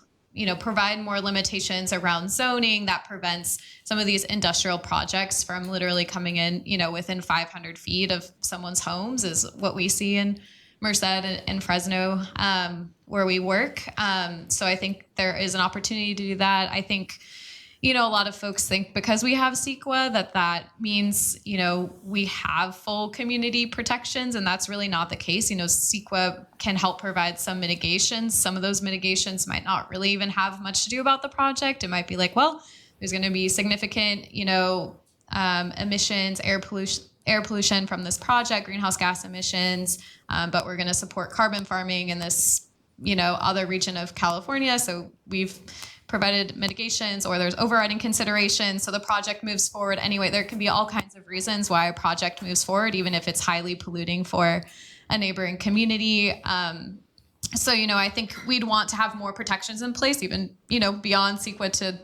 provide more limitations around zoning that prevents some of these industrial projects from literally coming in, within 500 feet of someone's homes, is what we see in Merced and Fresno, where we work. So I think there is an opportunity to do that. I think, a lot of folks think because we have CEQA that means, we have full community protections, and that's really not the case. CEQA can help provide some mitigations. Some of those mitigations might not really even have much to do about the project. It might be like, well, there's going to be significant, emissions, air pollution from this project, greenhouse gas emissions, but we're going to support carbon farming in this, other region of California. So we've provided mitigations or there's overriding considerations, so the project moves forward anyway. There can be all kinds of reasons why a project moves forward, even if it's highly polluting for a neighboring community. So, I think we'd want to have more protections in place, even, beyond CEQA to,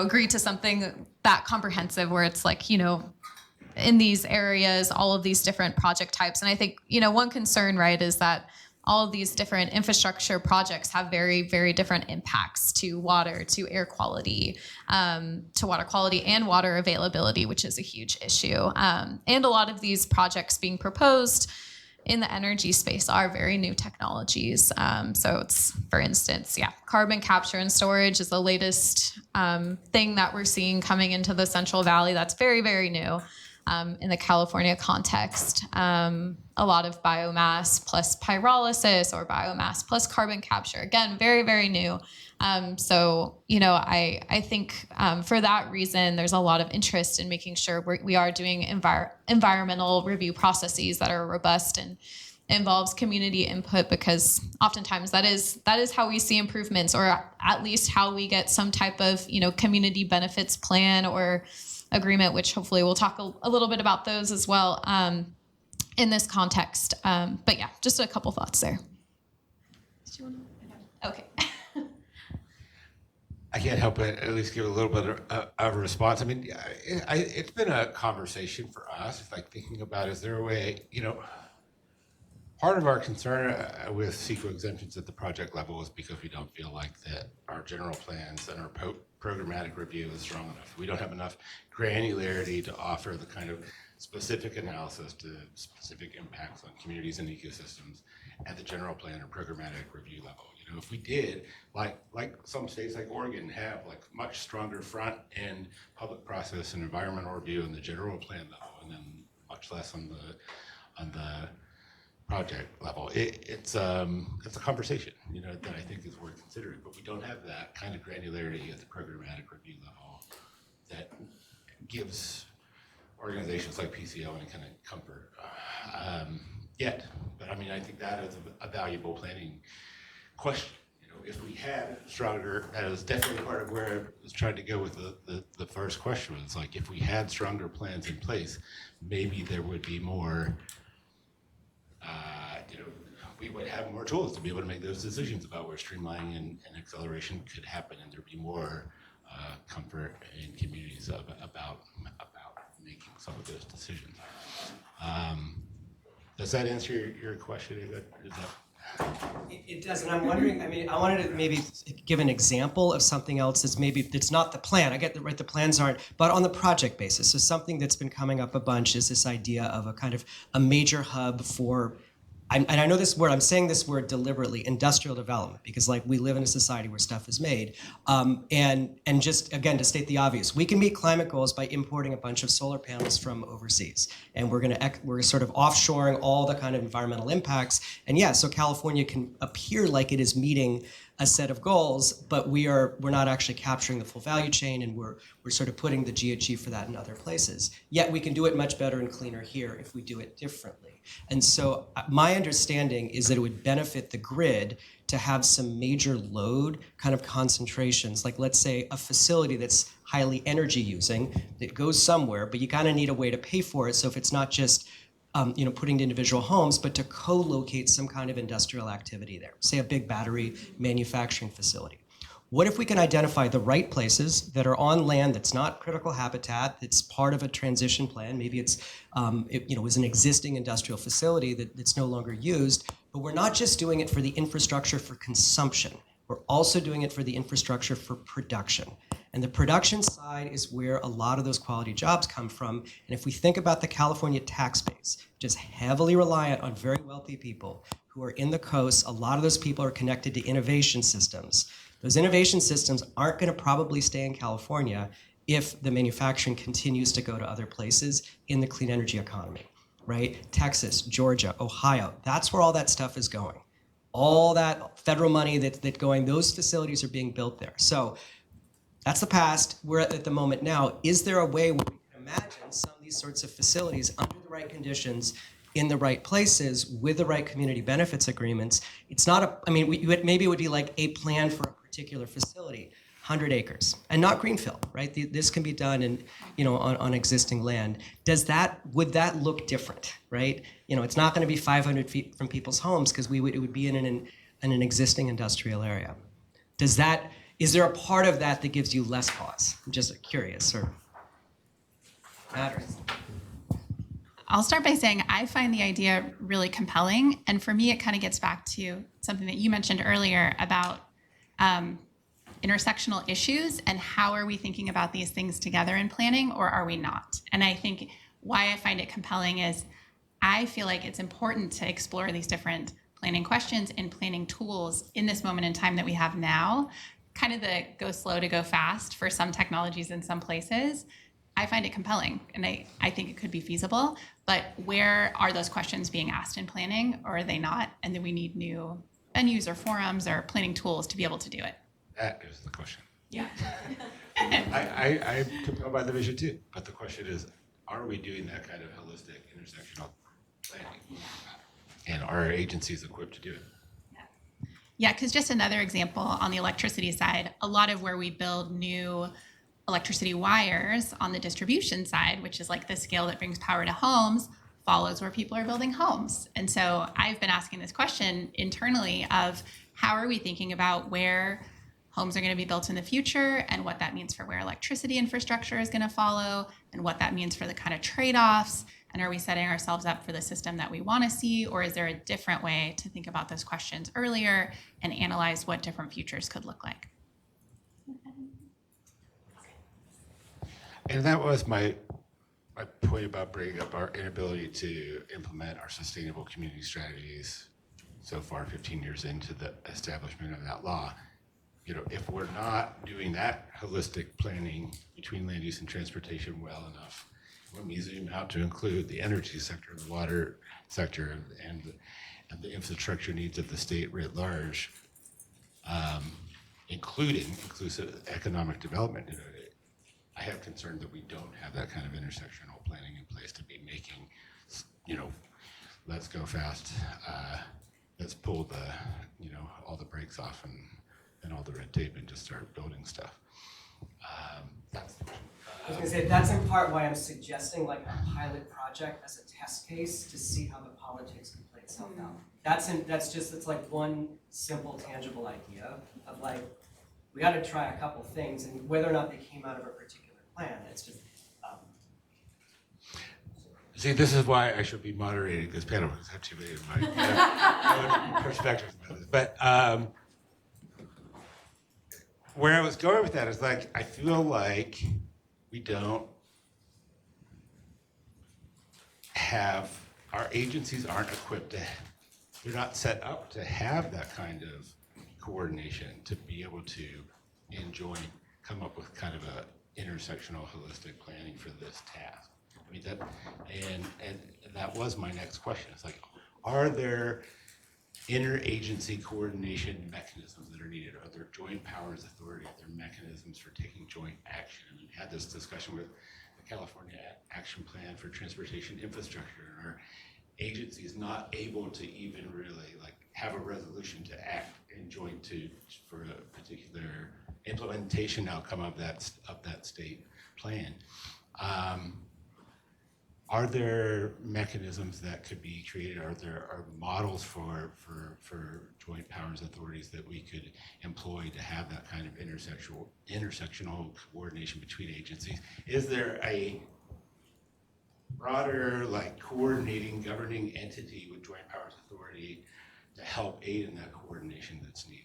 agree to something that comprehensive where it's like, in these areas, all of these different project types. And I think, one concern, right, is that all of these different infrastructure projects have very, very different impacts to water, to air quality, to water quality and water availability, which is a huge issue. And a lot of these projects being proposed in the energy space are very new technologies. So it's, for instance, carbon capture and storage is the latest thing that we're seeing coming into the Central Valley that's very, very new. In the California context, a lot of biomass plus pyrolysis or biomass plus carbon capture. Again, very, very new. So, I think for that reason, there's a lot of interest in making sure we are doing environmental review processes that are robust and involves community input, because oftentimes that is how we see improvements, or at least how we get some type of, community benefits plan or agreement, which hopefully we'll talk a little bit about those as well in this context. But yeah, just a couple thoughts there. Okay. I can't help but at least give a little bit of a response. I mean, it's been a conversation for us, like thinking about, is there a way, part of our concern with CEQA exemptions at the project level is because we don't feel like that our general plans and our programmatic review is strong enough. We don't have enough granularity to offer the kind of specific analysis to specific impacts on communities and ecosystems at the general plan or programmatic review level. If we did, like some states like Oregon have like much stronger front end public process and environmental review in the general plan level, and then much less on the project level. It's a conversation, that I think is worth considering, but we don't have that kind of granularity at the programmatic review level that gives organizations like PCL any kind of comfort yet. But I mean, I think that is a valuable planning question. If we had stronger, that is definitely part of where I was trying to go with the first question. It's like, if we had stronger plans in place, maybe there would be more, we would have more tools to be able to make those decisions about where streamlining and acceleration could happen, and there'd be more comfort in communities about making some of those decisions. Does that answer your question? It does, and I'm wondering, I wanted to maybe give an example of something else that's not the plan. I get that, right, the plans aren't, but on the project basis. So something that's been coming up a bunch is this idea of a kind of a major hub for, and I know this word, I'm saying this word deliberately, industrial development, because like we live in a society where stuff is made. And just again, to state the obvious, we can meet climate goals by importing a bunch of solar panels from overseas. And we're sort of offshoring all the kind of environmental impacts. And yeah, so California can appear like it is meeting a set of goals, but we're not actually capturing the full value chain, and we're sort of putting the GHG for that in other places. Yet we can do it much better and cleaner here if we do it differently. And so my understanding is that it would benefit the grid to have some major load kind of concentrations, like let's say a facility that's highly energy using that goes somewhere, but you kind of need a way to pay for it. So if it's not just putting to individual homes, but to co-locate some kind of industrial activity there, say a big battery manufacturing facility. What if we can identify the right places that are on land that's not critical habitat, that's part of a transition plan? Maybe it's, was an existing industrial facility that's no longer used, but we're not just doing it for the infrastructure for consumption. We're also doing it for the infrastructure for production. And the production side is where a lot of those quality jobs come from. And if we think about the California tax base, which is heavily reliant on very wealthy people who are in the coast, a lot of those people are connected to innovation systems. Those innovation systems aren't going to probably stay in California if the manufacturing continues to go to other places in the clean energy economy, right? Texas, Georgia, Ohio, that's where all that stuff is going. All that federal money that's going, those facilities are being built there. So that's the past. We're at the moment now. Is there a way where we can imagine some of these sorts of facilities under the right conditions, in the right places, with the right community benefits agreements? It's not maybe it would be like a plan for a particular facility. 100 acres, and not greenfield, right? This can be done in, on existing land. Would that look different, right? It's not going to be 500 feet from people's homes because it would be in an existing industrial area. Is there a part of that that gives you less pause? I'm just curious, or matters. I'll start by saying I find the idea really compelling. And for me, it kind of gets back to something that you mentioned earlier about intersectional issues and how are we thinking about these things together in planning, or are we not? And I think why I find it compelling is I feel like it's important to explore these different planning questions and planning tools in this moment in time that we have now, kind of the go slow to go fast for some technologies in some places. I find it compelling, and I think it could be feasible, but where are those questions being asked in planning, or are they not? And then we need new venues or forums or planning tools to be able to do it. That is the question. Yeah. I'm compelled by the vision too, but the question is, are we doing that kind of holistic intersectional planning? And are our agencies equipped to do it? Yeah, because just another example on the electricity side, a lot of where we build new electricity wires on the distribution side, which is like the scale that brings power to homes, follows where people are building homes. And so I've been asking this question internally of how are we thinking about where homes are going to be built in the future and what that means for where electricity infrastructure is going to follow and what that means for the kind of trade-offs. And are we setting ourselves up for the system that we want to see, or is there a different way to think about those questions earlier and analyze what different futures could look like? And that was my point about bringing up our inability to implement our sustainable community strategies so far, 15 years into the establishment of that law. If we're not doing that holistic planning between land use and transportation well enough, when we zoom out to include the energy sector, the water sector, and the infrastructure needs of the state writ large, including inclusive economic development, I have concern that we don't have that kind of intersectional planning in place to be making, let's go fast, let's pull all the brakes off and all the red tape and just start building stuff. That's the question. I was going to say, that's in part why I'm suggesting like a pilot project as a test case to see how the politics can play itself out. It's like one simple, tangible idea of like, we got to try a couple things, and whether or not they came out of a particular plan, it's just. See, this is why I should be moderating this panel, because I have too many of my perspectives about this. But where I was going with that is like, I feel like we don't have, our agencies aren't equipped they're not set up to have that kind of coordination to be able to come up with kind of a intersectional holistic planning for this task. I mean, and that was my next question. It's like, are there interagency coordination mechanisms that are needed? Are there joint powers authority? Are there mechanisms for taking joint action? And we had this discussion with the California Action Plan for Transportation Infrastructure. Are agencies not able to even really like have a resolution to act in joint for a particular implementation outcome of that state plan? Are there mechanisms that could be created? Are models for joint powers authorities that we could employ to have that kind of intersectional coordination between agencies? Is there a broader, like, coordinating, governing entity with joint powers authority to help aid in that coordination that's needed?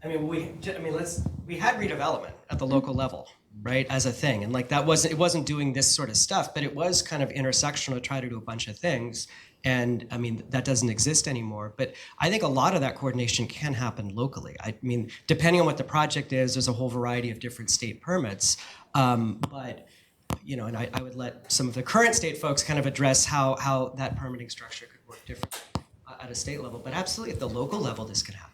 I mean, we had redevelopment at the local level, right, as a thing, and like it wasn't doing this sort of stuff, but it was kind of intersectional to try to do a bunch of things. And I mean, that doesn't exist anymore. But I think a lot of that coordination can happen locally. I mean, depending on what the project is, there's a whole variety of different state permits. But and I would let some of the current state folks kind of address how that permitting structure could work differently at a state level. But absolutely, at the local level, this can happen.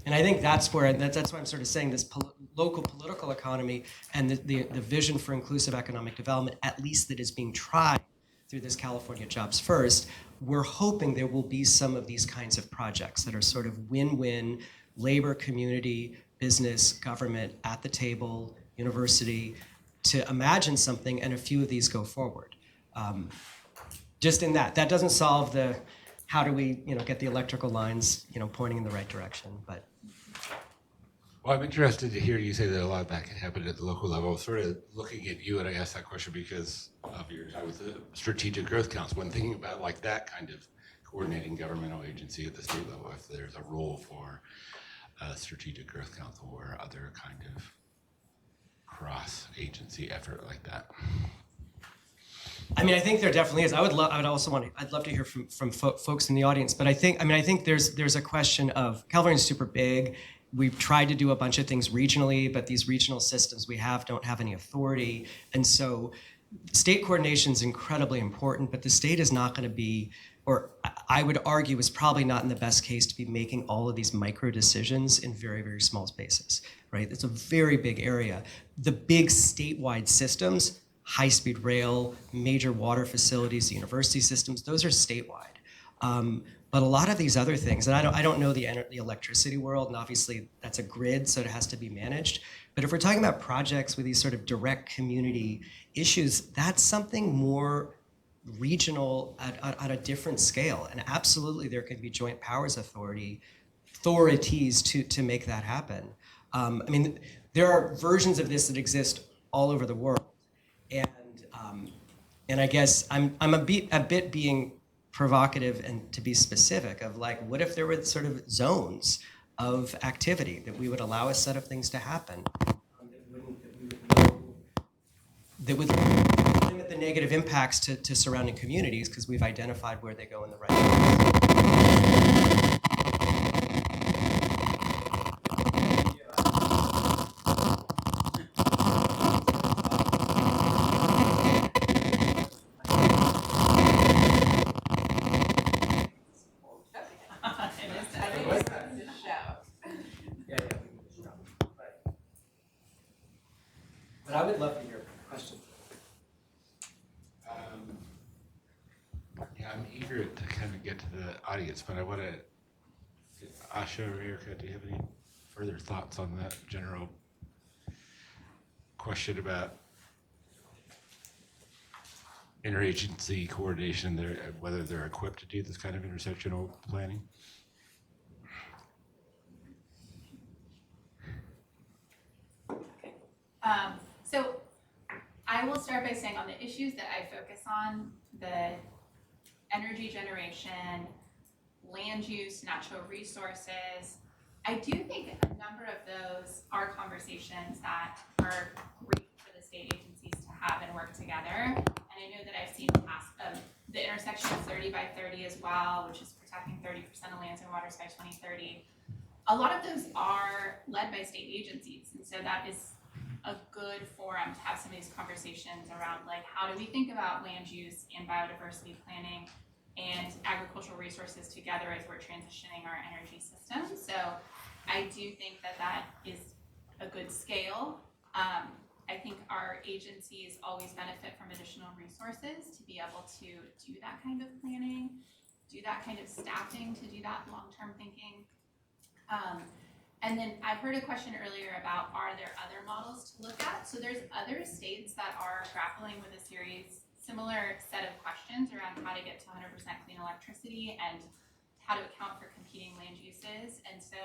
And I think that's why I'm sort of saying this local political economy and the vision for inclusive economic development, at least that is being tried through this California Jobs First, we're hoping there will be some of these kinds of projects that are sort of win-win, labor, community, business, government at the table, university, to imagine something, and a few of these go forward. Just in that doesn't solve the how do we get the electrical lines pointing in the right direction, but. Well, I'm interested to hear you say that a lot of that can happen at the local level. I was sort of looking at you, and I asked that question because of your time with the Strategic Growth Council. When thinking about like that kind of coordinating governmental agency at the state level, if there's a role for a Strategic Growth Council or other kind of cross-agency effort like that. I mean, I think there definitely is. I'd love to hear from folks in the audience. But I think there's a question of California's super big. We've tried to do a bunch of things regionally, but these regional systems we have don't have any authority. And so state coordination is incredibly important, but the state is not going to be, or I would argue is probably not in the best case to be making all of these micro decisions in very, very small spaces, right? It's a very big area. The big statewide systems, high-speed rail, major water facilities, the university systems, those are statewide. But a lot of these other things, and I don't know the electricity world, and obviously that's a grid, so it has to be managed. But if we're talking about projects with these sort of direct community issues, that's something more regional at a different scale. And absolutely there can be joint powers authorities to make that happen. I mean, there are versions of this that exist all over the world. And I guess I'm a bit being provocative and to be specific of like, what if there were sort of zones of activity that we would allow a set of things to happen that would limit the negative impacts to surrounding communities because we've identified where they go in the right place. But I would love to hear questions. Yeah, I'm eager to kind of get to the audience, but I want to, Asha or Erica, do you have any further thoughts on that general question about interagency coordination, whether they're equipped to do this kind of intersectional planning? So I will start by saying on the issues that I focus on, the energy generation, land use, natural resources, I do think a number of those are conversations that are great for the state agencies to have and work together. And I know that I've seen the intersection of 30 by 30 as well, which is protecting 30% of lands and waters by 2030. A lot of those are led by state agencies, and so that is a good forum to have some of these conversations around like how do we think about land use and biodiversity planning and agricultural resources together as we're transitioning our energy system. So I do think that that is a good scale. I think our agencies always benefit from additional resources to be able to do that kind of planning, do that kind of staffing, to do that long-term thinking. And then I heard a question earlier about, are there other models to look at? So there's other states that are grappling with a similar set of questions around how to get to 100% clean electricity and how to account for competing land uses. And so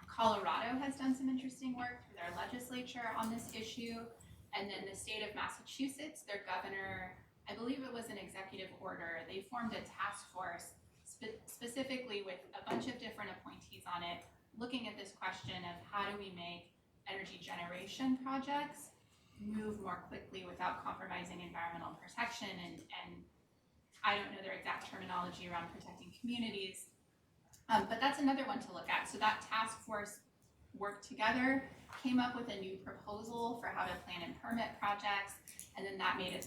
Colorado has done some interesting work through their legislature on this issue. And then the state of Massachusetts, their governor, I believe it was an executive order, they formed a task force specifically with a bunch of different appointees on it, looking at this question of how do we make energy generation projects move more quickly without compromising environmental protection, and I don't know their exact terminology around protecting communities, but that's another one to look at. So that task force worked together, came up with a new proposal for how to plan and permit projects, and then that made its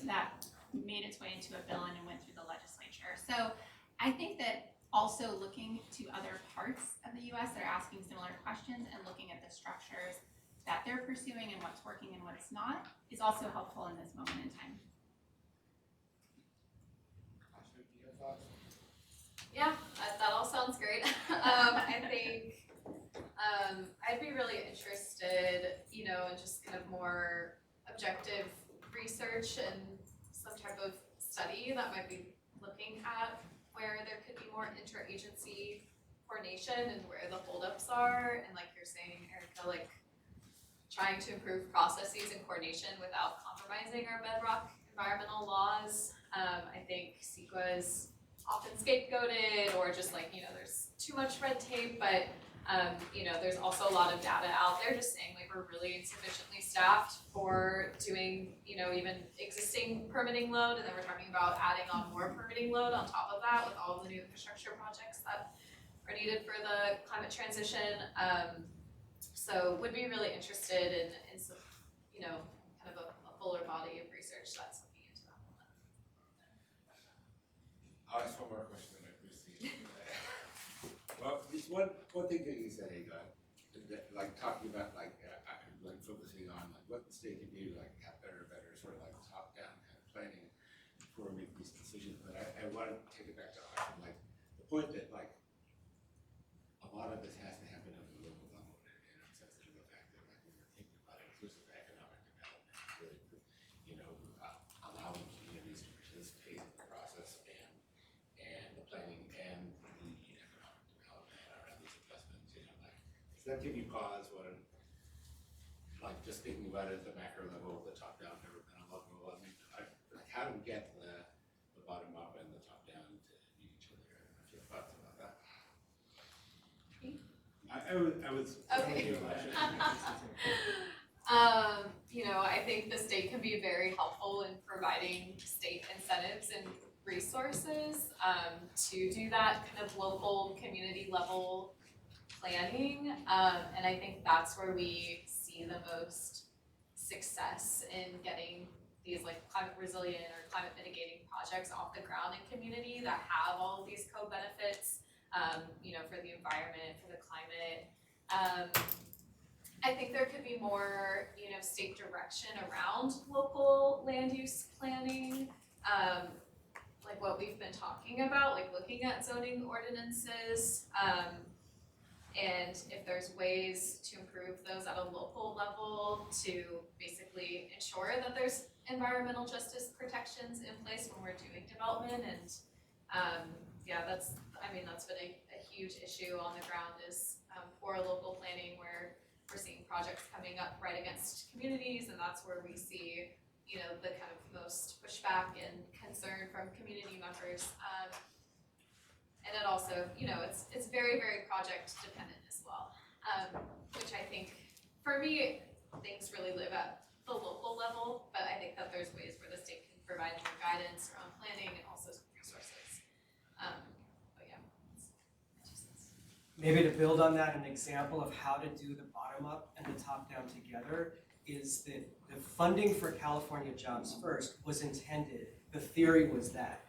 way into a bill and it went through the legislature. So I think that also looking to other parts of the US that are asking similar questions and looking at the structures that they're pursuing and what's working and what's not is also helpful in this moment in time. Yeah, that all sounds great. I think interested, you know, in just kind of more objective research and some type of study that might be looking at where there could be more interagency coordination and where the holdups are, and like you're saying, Erica, like trying to improve processes and coordination without compromising our bedrock environmental laws. I think CEQA is often scapegoated, or just like, you know, there's too much red tape, but you know, there's also a lot of data out there just saying like we're really insufficiently staffed for doing, you know, even existing permitting load, and then we're talking about adding on more permitting load on top of that with all of the new infrastructure projects that are needed for the climate transition. So would be really interested in some, you know, kind of a fuller body of research that's looking into that. I'll ask one more question that I received. Well, this one thing that you said, like talking about like focusing on like what the state can do, like have better sort of like top-down kind of planning before we make these decisions. But I want to take it back to Austin, like the point that like a lot of this has to happen at the local level, and I'm sensitive to the fact that like when we're thinking about inclusive economic development, really, you know, allowing communities to participate in the process and the planning and the economic development around these investments, you know, like does that give you pause when like just thinking about it at the macro level, the top down governmental level? I mean, like how do we get the bottom up and the top down to meet each other? I don't know if you have thoughts about that. I was Okay. You know, I think the state can be very helpful in providing state incentives and resources to do that kind of local community level planning. And I think that's where we see the most success in getting these like climate resilient or climate mitigating projects off the ground in community that have all of these co-benefits, you know, for the environment, for the climate. I think there could be more, you know, state direction around local land use planning, like what we've been talking about, like looking at zoning ordinances, and if there's ways to improve those at a local level to basically ensure that there's environmental justice protections in place when we're doing development. And yeah, that's been a huge issue on the ground is poor local planning, where we're seeing projects coming up right against communities, and that's where we see, you know, the kind of most pushback and concern from community members. And it also, you know, it's very, very project dependent as well, which I think, for me, things really live at the local level, but I think that there's ways where the state can provide more guidance around planning and also some resources. But yeah, that's my 2 cents. Maybe to build on that, an example of how to do the bottom up and the top down together is that the funding for California Jobs First was intended, the theory was that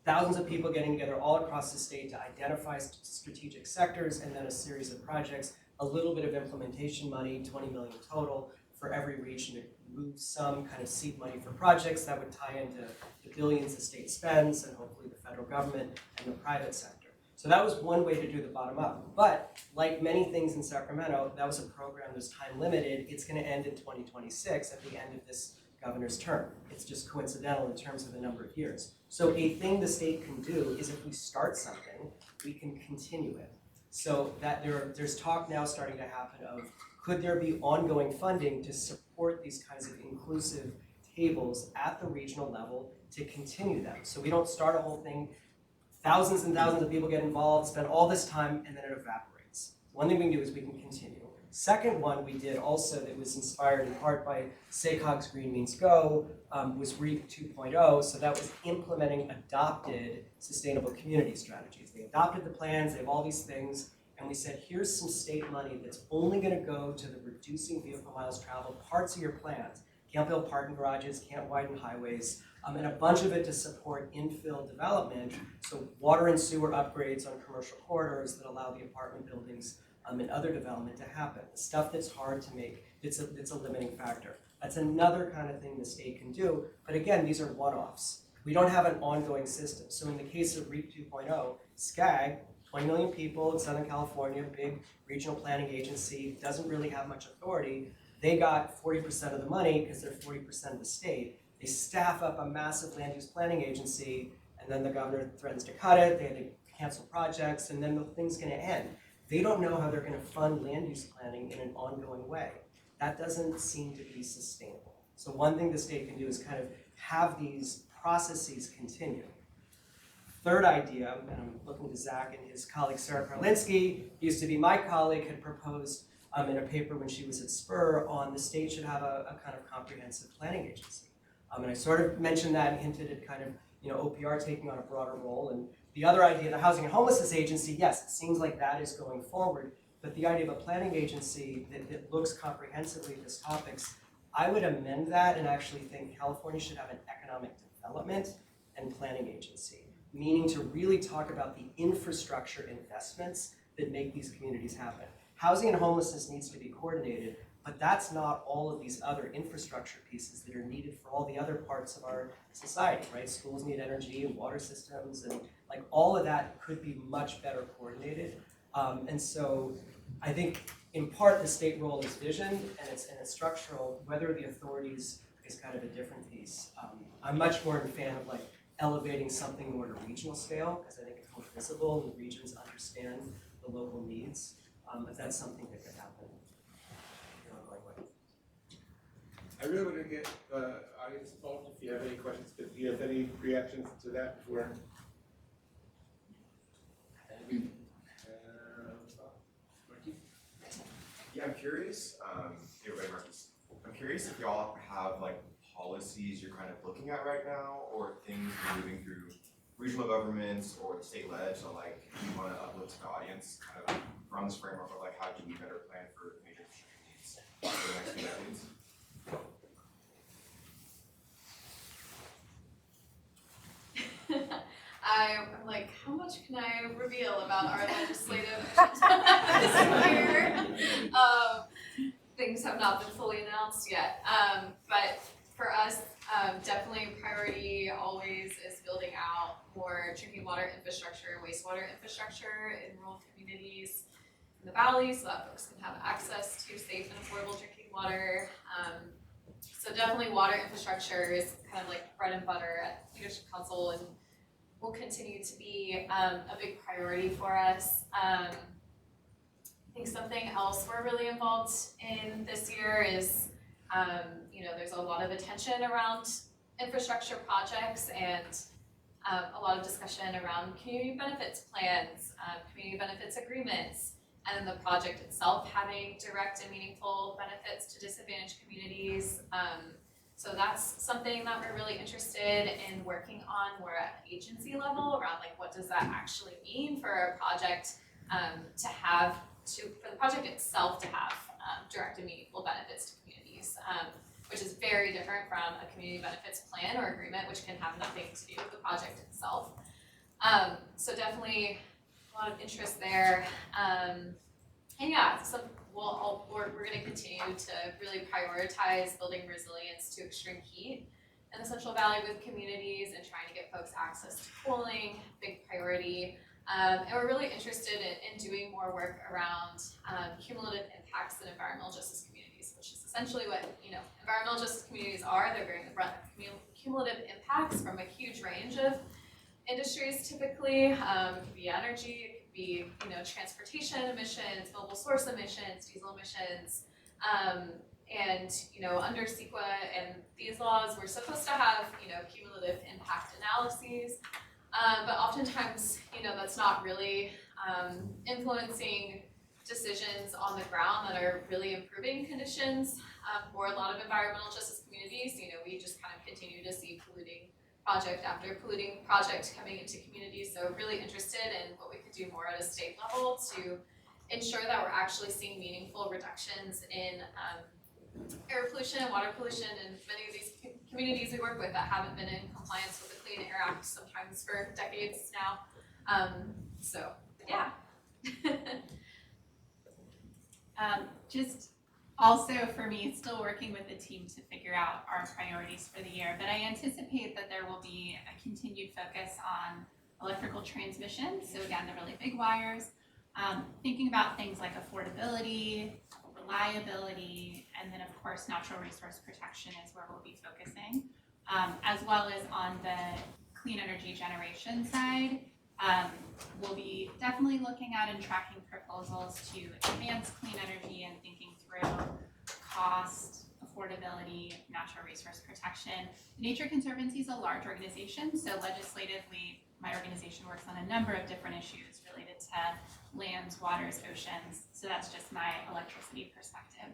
thousands of people getting together all across the state to identify strategic sectors and then a series of projects, a little bit of implementation money, 20 million total for every region to move some kind of seed money for projects that would tie into the billions the state spends and hopefully the federal government and the private sector. So that was one way to do the bottom up. But like many things in Sacramento, that was a program that's time limited. It's going to end in 2026 at the end of this governor's term. It's just coincidental in terms of the number of years. So a thing the state can do is if we start something, we can continue it. So that there's talk now starting to happen of could there be ongoing funding to support these kinds of inclusive tables at the regional level to continue them. So we don't start a whole thing, thousands and thousands of people get involved, spend all this time, and then it evaporates. One thing we can do is we can continue. Second one we did also that was inspired in part by SACOG's Green Means Go was REAP 2.0. So that was implementing adopted sustainable community strategies. They adopted the plans, they have all these things, and we said, here's some state money that's only gonna go to the reducing vehicle miles traveled parts of your plans. Can't build parking garages, can't widen highways, and a bunch of it to support infill development, so water and sewer upgrades on commercial corridors that allow the apartment buildings and other development to happen. The stuff that's hard to make, it's a limiting factor. That's another kind of thing the state can do, but again, these are one-offs. We don't have an ongoing system. So in the case of REAP 2.0, SCAG 20 million people in Southern California, big regional planning agency, doesn't really have much authority. They got 40% of the money because they're 40% of the state. They staff up a massive land use planning agency, and then the governor threatens to cut it, they had to cancel projects, and then the thing's gonna end. They don't know how they're gonna fund land use planning in an ongoing way. That doesn't seem to be sustainable. So one thing the state can do is kind of have these processes continue. Third idea, and I'm looking to Zach and his colleague Sarah Karlinski, used to be my colleague, had proposed in a paper when she was at Spur on the state should have a kind of comprehensive planning agency. And I sort of mentioned that and hinted at kind of OPR taking on a broader role. And the other idea, the Housing and Homelessness Agency, yes, it seems like that is going forward, but the idea of a planning agency that looks comprehensively at these topics, I would amend that and actually think California should have an economic development and planning agency, meaning to really talk about the infrastructure investments that make these communities happen. Housing and homelessness needs to be coordinated, but that's not all of these other infrastructure pieces that are needed for all the other parts of our society, right? Schools need energy and water systems, and like all of that could be much better coordinated. And so I think in part the state role is vision and it's structural, whether the authorities is kind of a different piece. I'm much more a fan of like elevating something more to regional scale, because I think it's more visible and the regions understand the local needs. If that's something that could happen. I really want to get the audience involved if you have any questions, but do you have any reactions to that before? Yeah, I'm curious, Marcus, I'm curious if y'all have like policies you're kind of looking at right now, or things you're moving through regional governments or the state ledge, so like you want to uplift to the audience kind of around this framework of like how do we better plan for major infrastructure needs for the next few decades? I'm like, how much can I reveal about our legislative this year? Things have not been fully announced yet. But for us, definitely priority always is building out more drinking water infrastructure and wastewater infrastructure in rural communities in the valley so that folks can have access to safe and affordable drinking water. So definitely water infrastructure is kind of like bread and butter at Leadership Council and will continue to be a big priority for us. I think something else we're really involved in this year is, there's a lot of attention around infrastructure projects and a lot of discussion around community benefits plans, community benefits agreements, and then the project itself having direct and meaningful benefits to disadvantaged communities. So that's something that we're really interested in working on more at the agency level around like what does that actually mean for a project for the project itself to have direct and meaningful benefits to communities, which is very different from a community benefits plan or agreement, which can have nothing to do with the project itself. So definitely a lot of interest there. And yeah, so we're going to continue to really prioritize building resilience to extreme heat in the Central Valley with communities and trying to get folks access to cooling, big priority. And we're really interested in doing more work around cumulative impacts in environmental justice communities, which is essentially what environmental justice communities are. They're bearing the brunt of cumulative impacts from a huge range of industries typically. It could be energy, it could be transportation emissions, mobile source emissions, diesel emissions, and under CEQA and these laws, we're supposed to have cumulative impact analyses, but oftentimes that's not really influencing decisions on the ground that are really improving conditions for a lot of environmental justice communities. We just kind of continue to see polluting project after polluting project coming into communities. So really interested in what we could do more at a state level to ensure that we're actually seeing meaningful reductions in air pollution and water pollution in many of these communities we work with that haven't been in compliance with the Clean Air Act sometimes for decades now. So yeah. Just also for me, still working with the team to figure out our priorities for the year, but I anticipate that there will be a continued focus on electrical transmission, so again, the really big wires, thinking about things like affordability, reliability, and then of course natural resource protection is where we'll be focusing, as well as on the clean energy generation side. We'll be definitely looking at and tracking proposals to advance clean energy and thinking through cost, affordability, natural resource protection. The Nature Conservancy is a large organization, so legislatively, my organization works on a number of different issues related to lands, waters, oceans. So that's just my electricity perspective.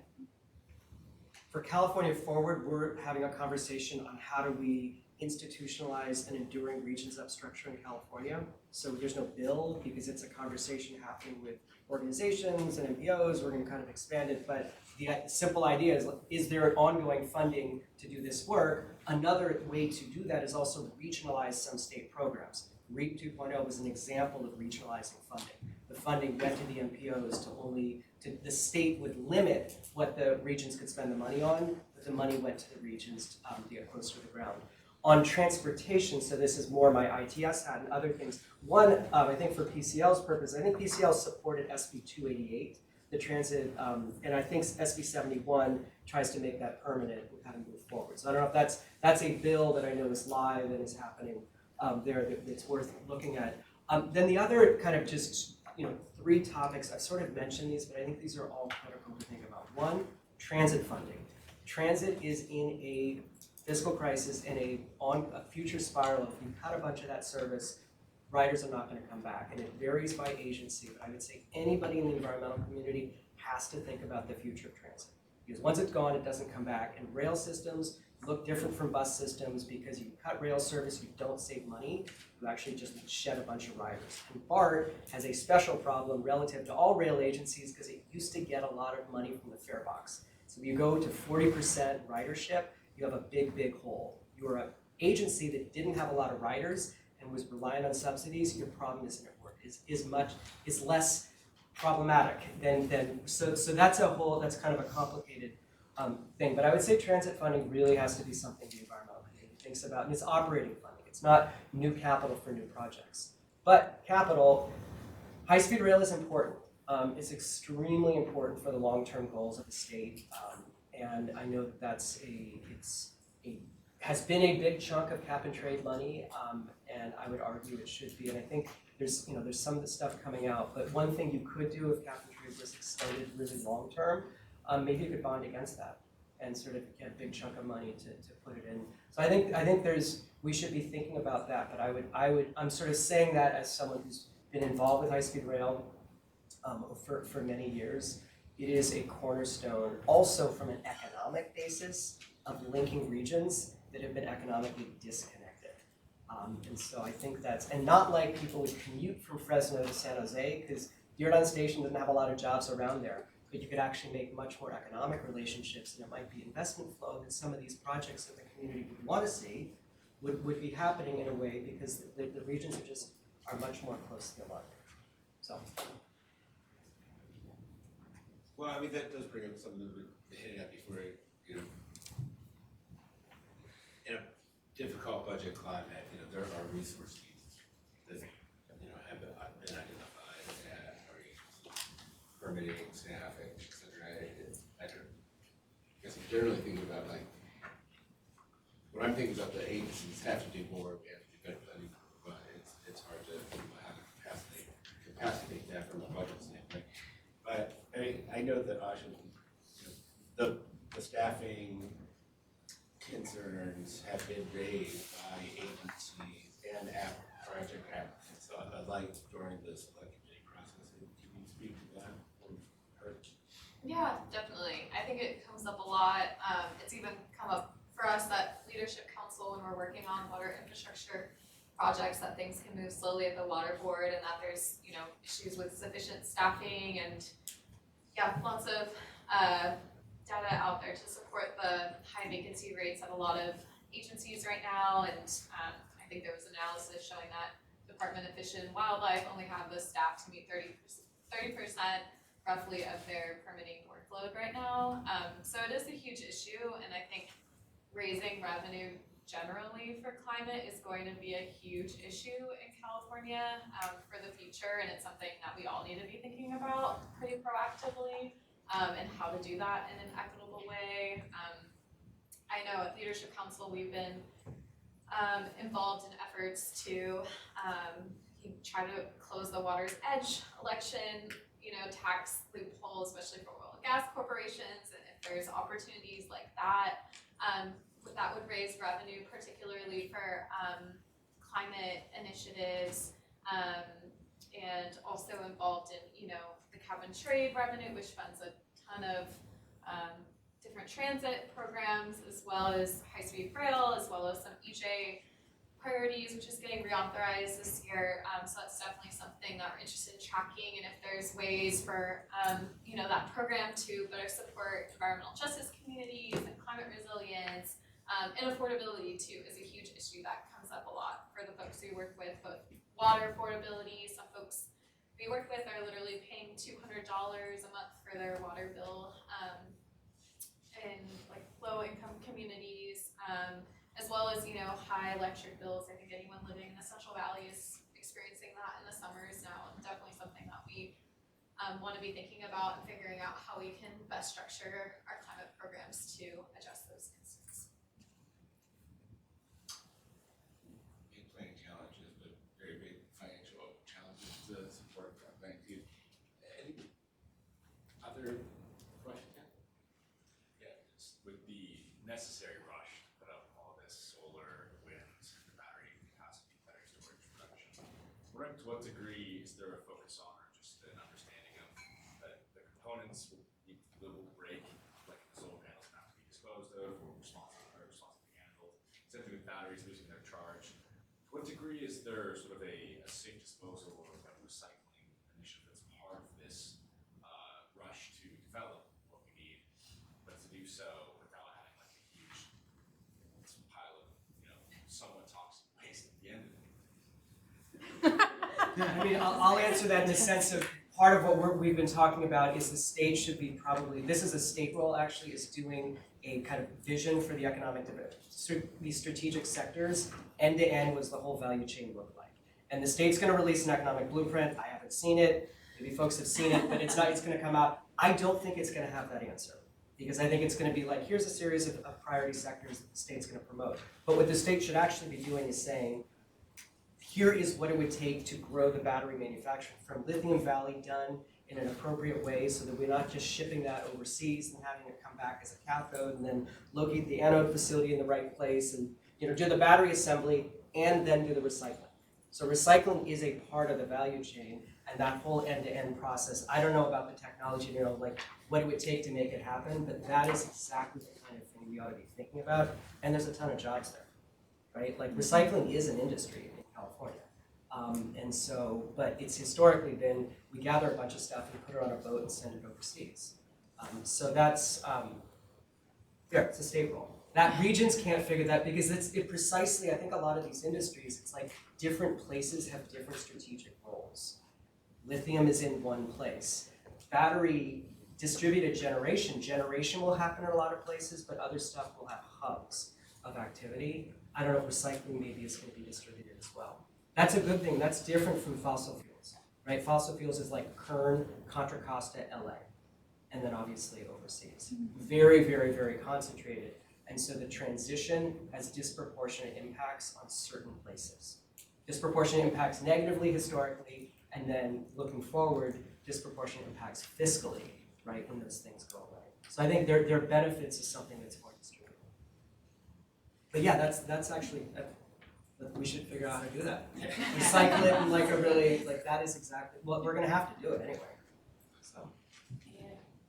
For California Forward, we're having a conversation on how do we institutionalize an enduring regions up structure in California. So there's no bill because it's a conversation happening with organizations and MPOs. We're going to kind of expand it, but the simple idea is there ongoing funding to do this work? Another way to do that is also to regionalize some state programs. REAP 2.0 was an example of regionalizing funding. The funding went to the MPOs the state would limit what the regions could spend the money on, but the money went to the regions to get closer to the ground. On transportation, so this is more my ITS hat and other things. One, I think for PCL's purpose, I think PCL supported SB 288, the transit, and I think SB 71 tries to make that permanent and kind of move forward. So I don't know if that's a bill that I know is live and is happening there that's worth looking at. Then the other kind of just, three topics, I've sort of mentioned these, but I think these are all critical to think about. One, transit funding. Transit is in a fiscal crisis and on a future spiral. If you cut a bunch of that service, riders are not going to come back. And it varies by agency, but I would say anybody in the environmental community has to think about the future of transit. Because once it's gone, it doesn't come back. And rail systems look different from bus systems because you cut rail service, you don't save money, you actually just shed a bunch of riders. And BART has a special problem relative to all rail agencies because it used to get a lot of money from the fare box. So if you go to 40% ridership, you have a big, big hole. You're an agency that didn't have a lot of riders and was reliant on subsidies, your problem isn't at work. Is less problematic so that's kind of a complicated thing. But I would say transit funding really has to be something the environmental community thinks about, and it's operating funding. It's not new capital for new projects. But capital, high-speed rail is important. It's extremely important for the long-term goals of the state, and I know that has been a big chunk of cap and trade money, and I would argue it should be. And I think there's some of the stuff coming out. But one thing you could do if cap and trade was extended really long-term, maybe you could bond against that and sort of get a big chunk of money to put it in. So I think we should be thinking about that. But I'm sort of saying that as someone who's been involved with high-speed rail for many years. It is a cornerstone also from an economic basis of linking regions that have been economically disconnected. And so I think and not like people would commute from Fresno to San Jose because Diridon Station doesn't have a lot of jobs around there, but you could actually make much more economic relationships, and it might be investment flow that some of these projects that the community would want to see would be happening in a way because the regions are much more closely aligned. So. Well, I mean, that does bring up something that we hit at before, in a difficult budget climate, there are resource needs that, have been identified at our agencies, permitting, staffing, et cetera. I guess I'm generally thinking about, when I'm thinking about the agencies have to do more, we have to do better planning, but it's hard to think about how to capacitate that from a budget standpoint. But I know that the staffing concerns have been raised by agencies and project applicants alike during the select committee process. Can you speak to that? Yeah, definitely. I think it comes up a lot. It's even come up for us at Leadership Council when we're working on water infrastructure projects, that things can move slowly at the water board and that there's, issues with sufficient staffing and lots of data out there to support the high vacancy rates at a lot of agencies right now. And I think there was analysis showing that Department of Fish and Wildlife only have the staff to meet 30% roughly of their permitting workload right now. So it is a huge issue, and I think raising revenue generally for climate is going to be a huge issue in California. California for the future, and it's something that we all need to be thinking about pretty proactively, and how to do that in an equitable way. I know at Leadership Council we've been involved in efforts to try to close the water's edge election, tax loopholes, especially for oil and gas corporations, and if there's opportunities like that, that would raise revenue, particularly for climate initiatives, and also involved in, the cap and trade revenue, which funds a ton of different transit programs, as well as high-speed rail, as well as some EJ priorities, which is getting reauthorized this year. So that's definitely something that we're interested in tracking, and if there's ways for that program to better support environmental justice communities and climate resilience, and affordability too is a huge issue that comes up a lot for the folks we work with, both water affordability. Some folks we work with are literally paying $200 a month for their water bill in like low income communities, as well as high electric bills. I think anyone living in the Central Valley is experiencing that in the summers now. Definitely something that we want to be thinking about and figuring out how we can best structure our climate programs to address those concerns. Big planning challenges, but very big financial challenges to support that planning too. Any other questions? Yeah, just with the necessary rush to put up all this solar, wind, battery capacity, battery storage production, to what degree is there a focus on, or just an understanding of the components will break, like the solar panels have to be disposed of or responsibly handled, same thing with batteries losing their charge. To what degree is there sort of a safe disposal or a recycling initiative that's part of this rush to develop what we need, but to do so without having like a huge pile of somewhat toxic waste at the end of it? I mean, I'll answer that in the sense of part of what we've been talking about is the state should be probably, this is a state role actually, is doing a kind of vision for the economic development. These strategic sectors, end to end, what does the whole value chain look like? And the state's gonna release an economic blueprint. I haven't seen it, maybe folks have seen it, but it's gonna come out. I don't think it's gonna have that answer, because I think it's gonna be like, here's a series of priority sectors that the state's gonna promote. But what the state should actually be doing is saying, here is what it would take to grow the battery manufacturing from Lithium Valley done in an appropriate way so that we're not just shipping that overseas and having it come back as a cathode and then locate the anode facility in the right place and do the battery assembly and then do the recycling. So recycling is a part of the value chain, and that whole end-to-end process. I don't know about the technology, like what it would take to make it happen, but that is exactly the kind of thing we ought to be thinking about, and there's a ton of jobs there, right? Like recycling is an industry in California. And so, but it's historically been, we gather a bunch of stuff and put it on a boat and send it overseas. So that's, it's a state role. That regions can't figure that because it precisely, I think a lot of these industries, it's like different places have different strategic roles. Lithium is in one place. Battery distributed generation will happen in a lot of places, but other stuff will have hubs of activity. I don't know if recycling maybe is going to be distributed as well. That's a good thing. That's different from fossil fuels, right? Fossil fuels is like Kern, Contra Costa, LA, and then obviously overseas. Very, very, very concentrated. And so the transition has disproportionate impacts on certain places. Disproportionate impacts negatively historically, and then looking forward, disproportionate impacts fiscally, right, when those things go away. So I think their benefits is something that's more distributed. But yeah, that's actually, we should figure out how to do that. Recycle it in like a really, like that is exactly, well, we're gonna have to do it anyway. So.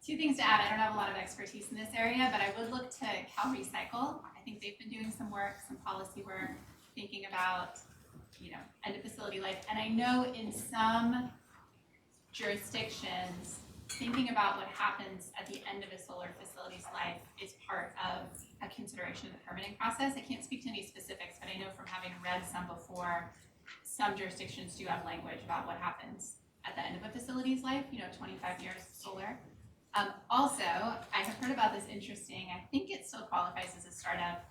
Two things to add. I don't have a lot of expertise in this area, but I would look to Cal Recycle. I think they've been doing some work, some policy work, thinking about, end of facility life. And I know in some jurisdictions, thinking about what happens at the end of a solar facility's life is part of a consideration of the permitting process. I can't speak to any specifics, but I know from having read some before, some jurisdictions do have language about what happens at the end of a facility's life, 25 years solar. Also, I have heard about this interesting, I think it still qualifies as a startup,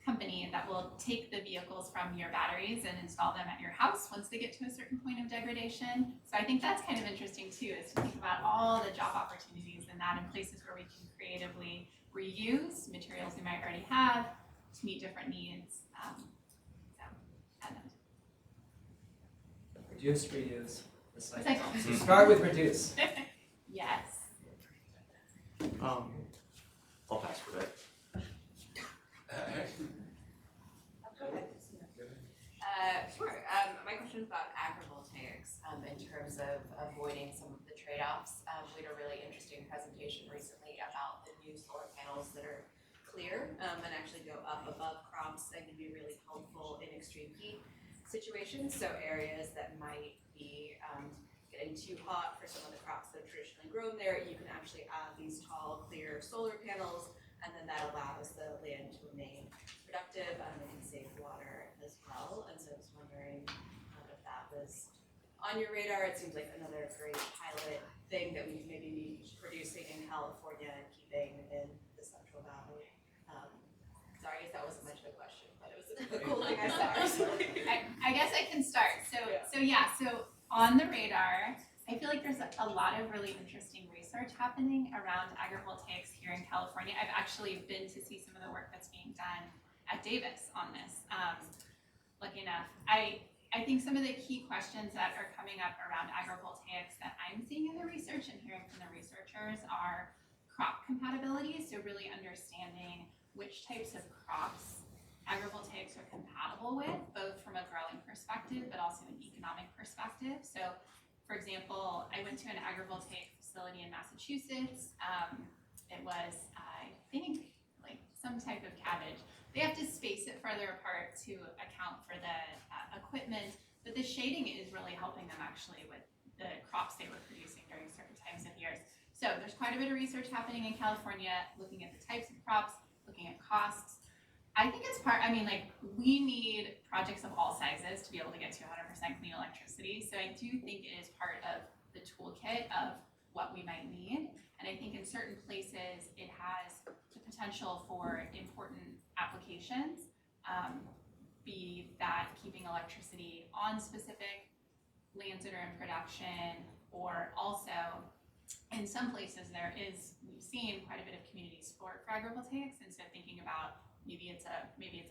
company that will take the vehicles from your batteries and install them at your house once they get to a certain point of degradation. So I think that's kind of interesting too, is to think about all the job opportunities in that, in places where we can creatively reuse materials we might already have to meet different needs. Reduce, reuse, recycle. Recycle. So start with reduce. Yes. I'll pass for that. Sure. My question is about agrivoltaics in terms of avoiding some of the trade-offs. We had a really interesting presentation recently about the new solar panels that are clear and actually go up above crops and can be really helpful in extreme heat situations. So areas that might be getting too hot for some of the crops that are traditionally grown there, you can actually add these tall, clear solar panels, and then that allows the land to remain productive and can save water as well. And so I was wondering if that was on your radar. It seems like another great pilot thing that we could maybe be producing in California and keeping in the Central Valley. Sorry if that wasn't much of a question, but it was a cool thing I saw. I guess I can start. So on the radar, I feel like there's a lot of really interesting research happening around agrivoltaics here in California. I've actually been to see some of the work that's being done at Davis on this, lucky enough. I think some of the key questions that are coming up around agrivoltaics that I'm seeing in the research and hearing from the researchers are crop compatibility, so really understanding which types of crops agrivoltaics are compatible with, both from a growing perspective, but also an economic perspective. So, for example, I went to an agrivoltaic facility in Massachusetts. It was, I think, like some type of cabbage. They have to space it further apart to account for the equipment, but the shading is really helping them actually with the crops they were producing during certain times of years. So there's quite a bit of research happening in California, looking at the types of crops, looking at costs. I think it's we need projects of all sizes to be able to get to 100% clean electricity. So I do think it is part of the toolkit of what we might need. And I think in certain places, it has the potential for important applications, be that keeping electricity on specific lands that are in production, or also in some places we've seen quite a bit of community support for agrivoltaics. And so thinking about maybe it's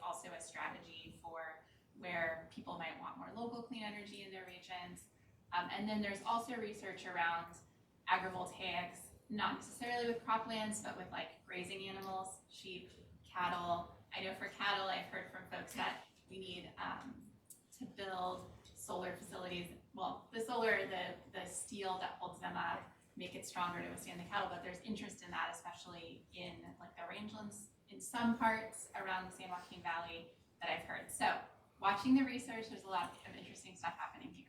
also a strategy for where people might want more local clean energy in their regions. And then there's also research around agrivoltaics, not necessarily with croplands, but with like grazing animals, sheep, cattle. I know for cattle, I've heard from folks that we need to build solar facilities. Well, the steel that holds them up, make it stronger to withstand the cattle, but there's interest in that, especially in like the rangelands in some parts around the San Joaquin Valley that I've heard. So watching the research, there's a lot of interesting stuff happening here.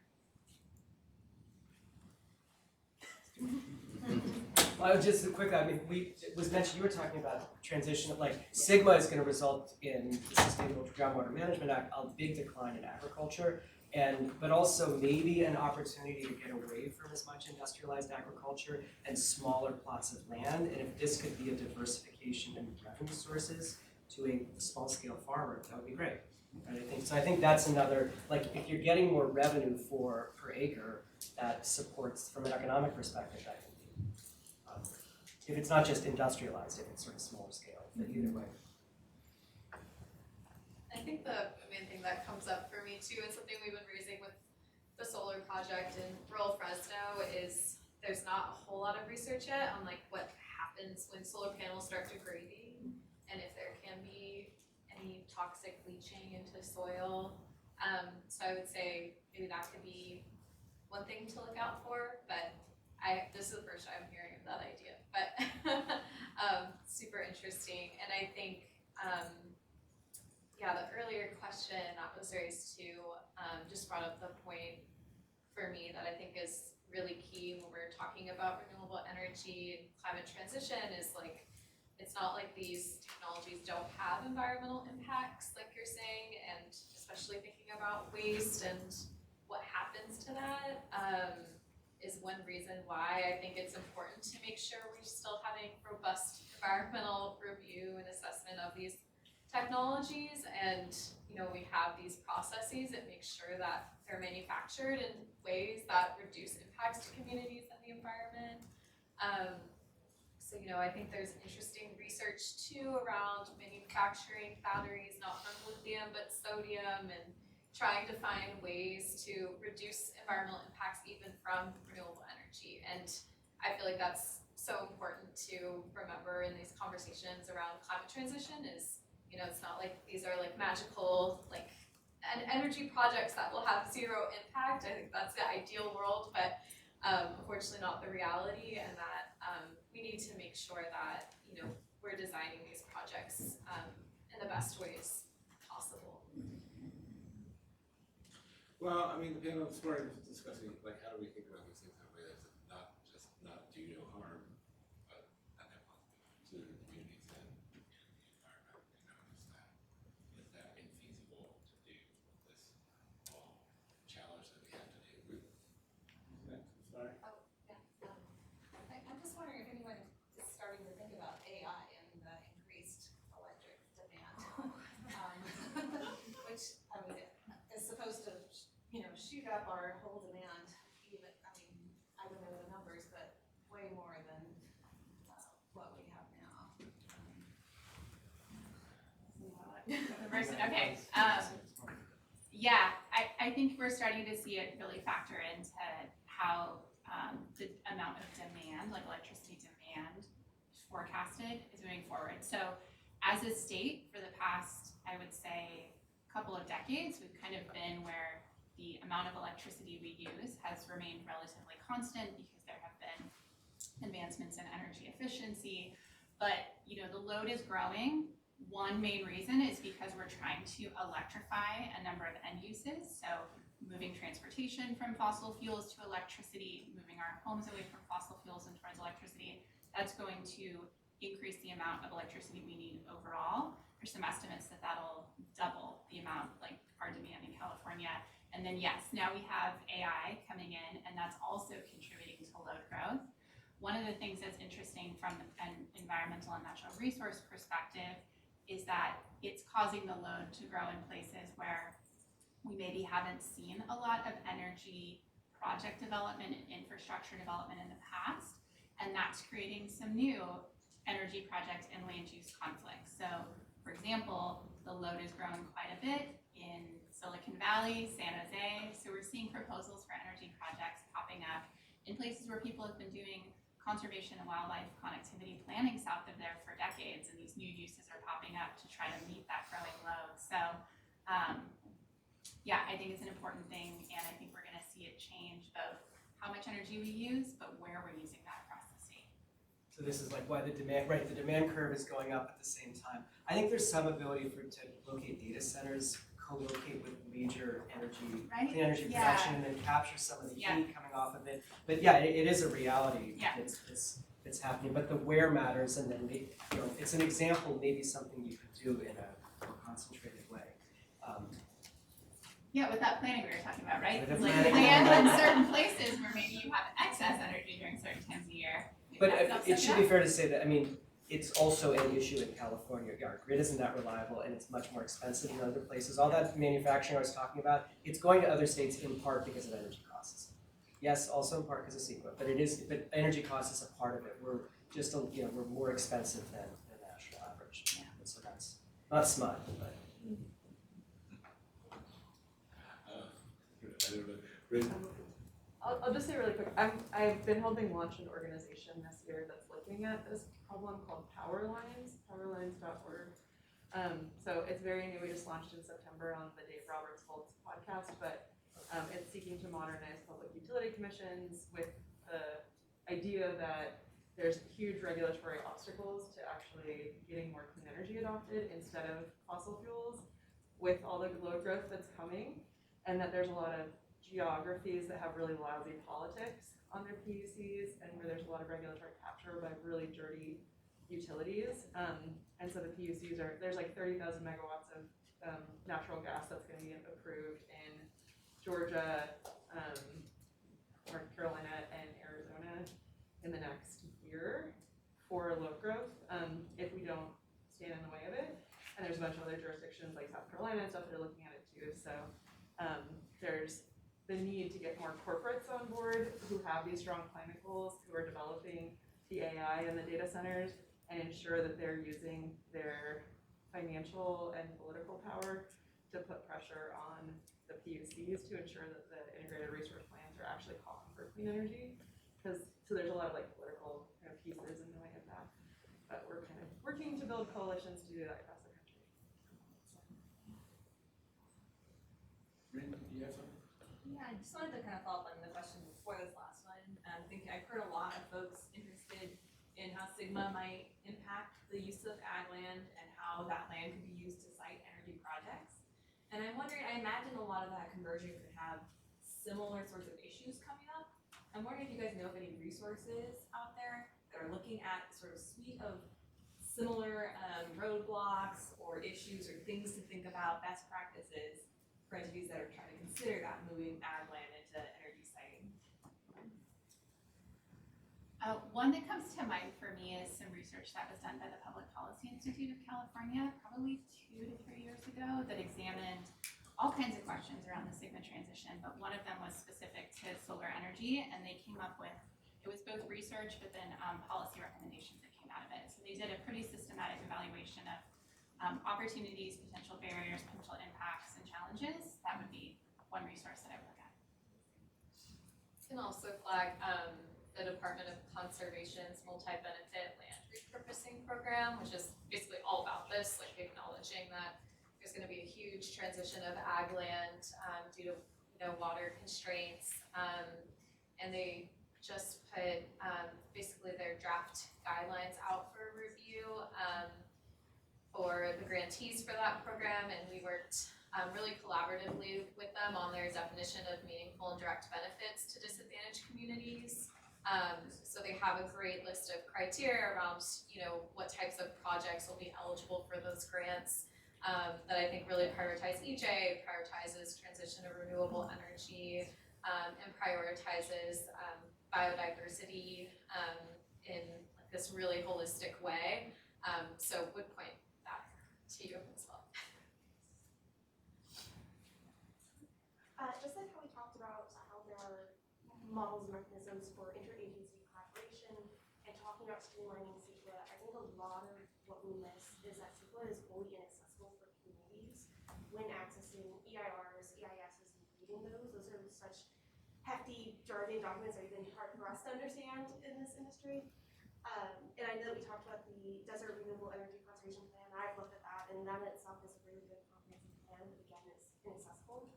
Well, just quickly, it was mentioned, you were talking about transition of Sigma is going to result in the Sustainable Groundwater Management Act, a big decline in agriculture, but also maybe an opportunity to get away from as much industrialized agriculture and smaller plots of land. And if this could be a diversification in revenue sources to a small-scale farmer, that would be great. And I think that's another, if you're getting more revenue per acre, that supports from an economic perspective, that can be. If it's not just industrialized, if it's sort of smaller scale, but either way. I think the main thing that comes up for me too, and something we've been raising with the solar project in rural Fresno, is there's not a whole lot of research yet on what happens when solar panels start degrading, and if there can be any toxic leaching into soil. So I would say maybe that could be one thing to look out for, but this is the first time I'm hearing of that idea, but super interesting. And I think, the earlier question that was raised too, just brought up the point for me that I think is really key when we're talking about renewable energy and climate transition is it's not like these technologies don't have environmental impacts like you're saying, and especially thinking about waste and what happens to that is one reason why I think it's important to make sure we're still having robust environmental review and assessment of these technologies, and we have these processes that make sure that they're manufactured in ways that reduce impacts to communities and the environment. So I think there's interesting research too around manufacturing batteries not from lithium but sodium, and trying to find ways to reduce environmental impacts even from renewable energy. And I feel like that's so important to remember in these conversations around climate transition is, it's not like these are like magical, like energy projects that will have zero impact. I think that's the ideal world, but unfortunately not the reality, and that we need to make sure that, we're designing these projects in the best ways possible. Well, I mean, the panel this morning was discussing, like, how do we think about these things in a way that's not do no harm, but a net positive to the communities and the environment. Is that infeasible to do with this challenge that we have today? Sorry. I'm just wondering if anyone is starting to think about AI and the increased electric demand, which is supposed to, shoot up our whole demand. Even, I don't know the numbers, but way more than what we have now. Okay. Yeah, I think we're starting to see it really factor into how the amount of demand, like electricity demand, forecasted is moving forward. So as a state, for the past, I would say, couple of decades, we've kind of been where the amount of electricity we use has remained relatively constant because there have been advancements in energy efficiency. But the load is growing. One main reason is because we're trying to electrify a number of end uses. So moving transportation from fossil fuels to electricity, moving our homes away from fossil fuels and towards electricity. That's going to increase the amount of electricity we need overall. There's some estimates that that'll double the amount, like our demand in California. And then yes, now we have AI coming in, and that's also contributing to load growth. One of the things that's interesting from an environmental and natural resource perspective is that it's causing the load to grow in places where we maybe haven't seen a lot of energy project development and infrastructure development in the past. And that's creating some new energy project and land use conflicts. So for example, the load is growing quite a bit in Silicon Valley, San Jose. So we're seeing proposals for energy projects popping up in places where people have been doing conservation and wildlife connectivity planning south of there for decades, and these new uses are popping up to try to meet that growing load. So yeah, I think it's an important thing, and I think we're gonna see it change both how much energy we use, but where we're using that across the state. So this is like why the demand curve is going up at the same time. I think there's some ability to locate data centers, co-locate with major energy, clean energy production, and then capture some of the heat coming off of it. But yeah, it is a reality. Yeah. It's happening, but the where matters, and then it's an example, maybe something you could do in a more concentrated way. Yeah, with that planning we were talking about, right? With the Like planning. land in certain places where maybe you have excess energy during certain times of year. But it should be fair to say that, it's also an issue in California. Our grid isn't that reliable, and it's much more expensive than other places. All that manufacturing I was talking about, it's going to other states in part because of energy costs. Yes, also in part because of CEQA, but energy cost is a part of it. We're just, we're more expensive than the national average. Yeah. And so that's not smart, but. I'll just say really quick, I've been helping launch an organization this year that's looking at this problem called Powerlines, powerlines.org. So it's very new, we just launched in September on the Dave Roberts Holtz podcast, but it's seeking to modernize public utility commissions with the idea that there's huge regulatory obstacles to actually getting more clean energy adopted instead of fossil fuels with all the load growth that's coming, and that there's a lot of geographies that have really lousy politics on their PUCs, and where there's a lot of regulatory capture by really dirty utilities. And so the PUCs there's like 30,000 megawatts of natural gas that's going to be approved in Georgia, North Carolina, and Arizona in the next year for load growth if we don't stand in the way of it. And there's a bunch of other jurisdictions like South Carolina and stuff that are looking at it too. So there's the need to get more corporates on board who have these strong climate goals, who are developing the AI and the data centers, and ensure that they're using their financial and political power to put pressure on the PUCs to ensure that the integrated resource plans are actually calling for clean energy. So there's a lot of like political kind of pieces in the way of that. But we're kind of working to build coalitions to do that across the country. Rin, do you have something? Yeah, I just wanted to kind of follow up on the question before this last one. I've heard a lot of folks interested in how Sigma might impact the use of ag land and how that land could be used to site energy projects. And I'm wondering, I imagine a lot of that conversion could have similar sorts of issues coming up. I'm wondering if you guys know of any resources out there that are looking at sort of suite of similar roadblocks or issues or things to think about, best practices for entities that are trying to consider that moving ag land into energy siting. One that comes to mind for me is some research that was done by the Public Policy Institute of California probably 2 to 3 years ago that examined all kinds of questions around the Sigma transition, but one of them was specific to solar energy, and they came up with, it was both research but then policy recommendations that came out of it. So they did a pretty systematic evaluation of opportunities, potential barriers, potential impacts, and challenges. That would be one resource that I would look at. Can also flag the Department of Conservation's multi-benefit land repurposing program, which is basically all about this, like acknowledging that there's going to be a huge transition of ag land due to water constraints, and they just put basically their draft guidelines out for review for the grantees for that program, and we worked really collaboratively with them on their definition of meaningful and direct benefits to disadvantaged communities. So they have a great list of criteria around, what types of projects will be eligible for those grants that I think really prioritize EJ, prioritizes transition to renewable energy, and prioritizes biodiversity in this really holistic way. So would point that to you as well. Just like how we talked about how there are models and mechanisms for interagency collaboration and talking about streamlining CEQA, I think a lot of what we miss is that CEQA is wholly inaccessible for communities when accessing EIRs, EISs, and reading those. Those are such hefty jargon documents that are even hard for us to understand in this industry. And I know that we talked about the Desert Renewable Energy Conservation Plan. I've looked at that, and that in itself is a really good comprehensive plan, but again, it's inaccessible.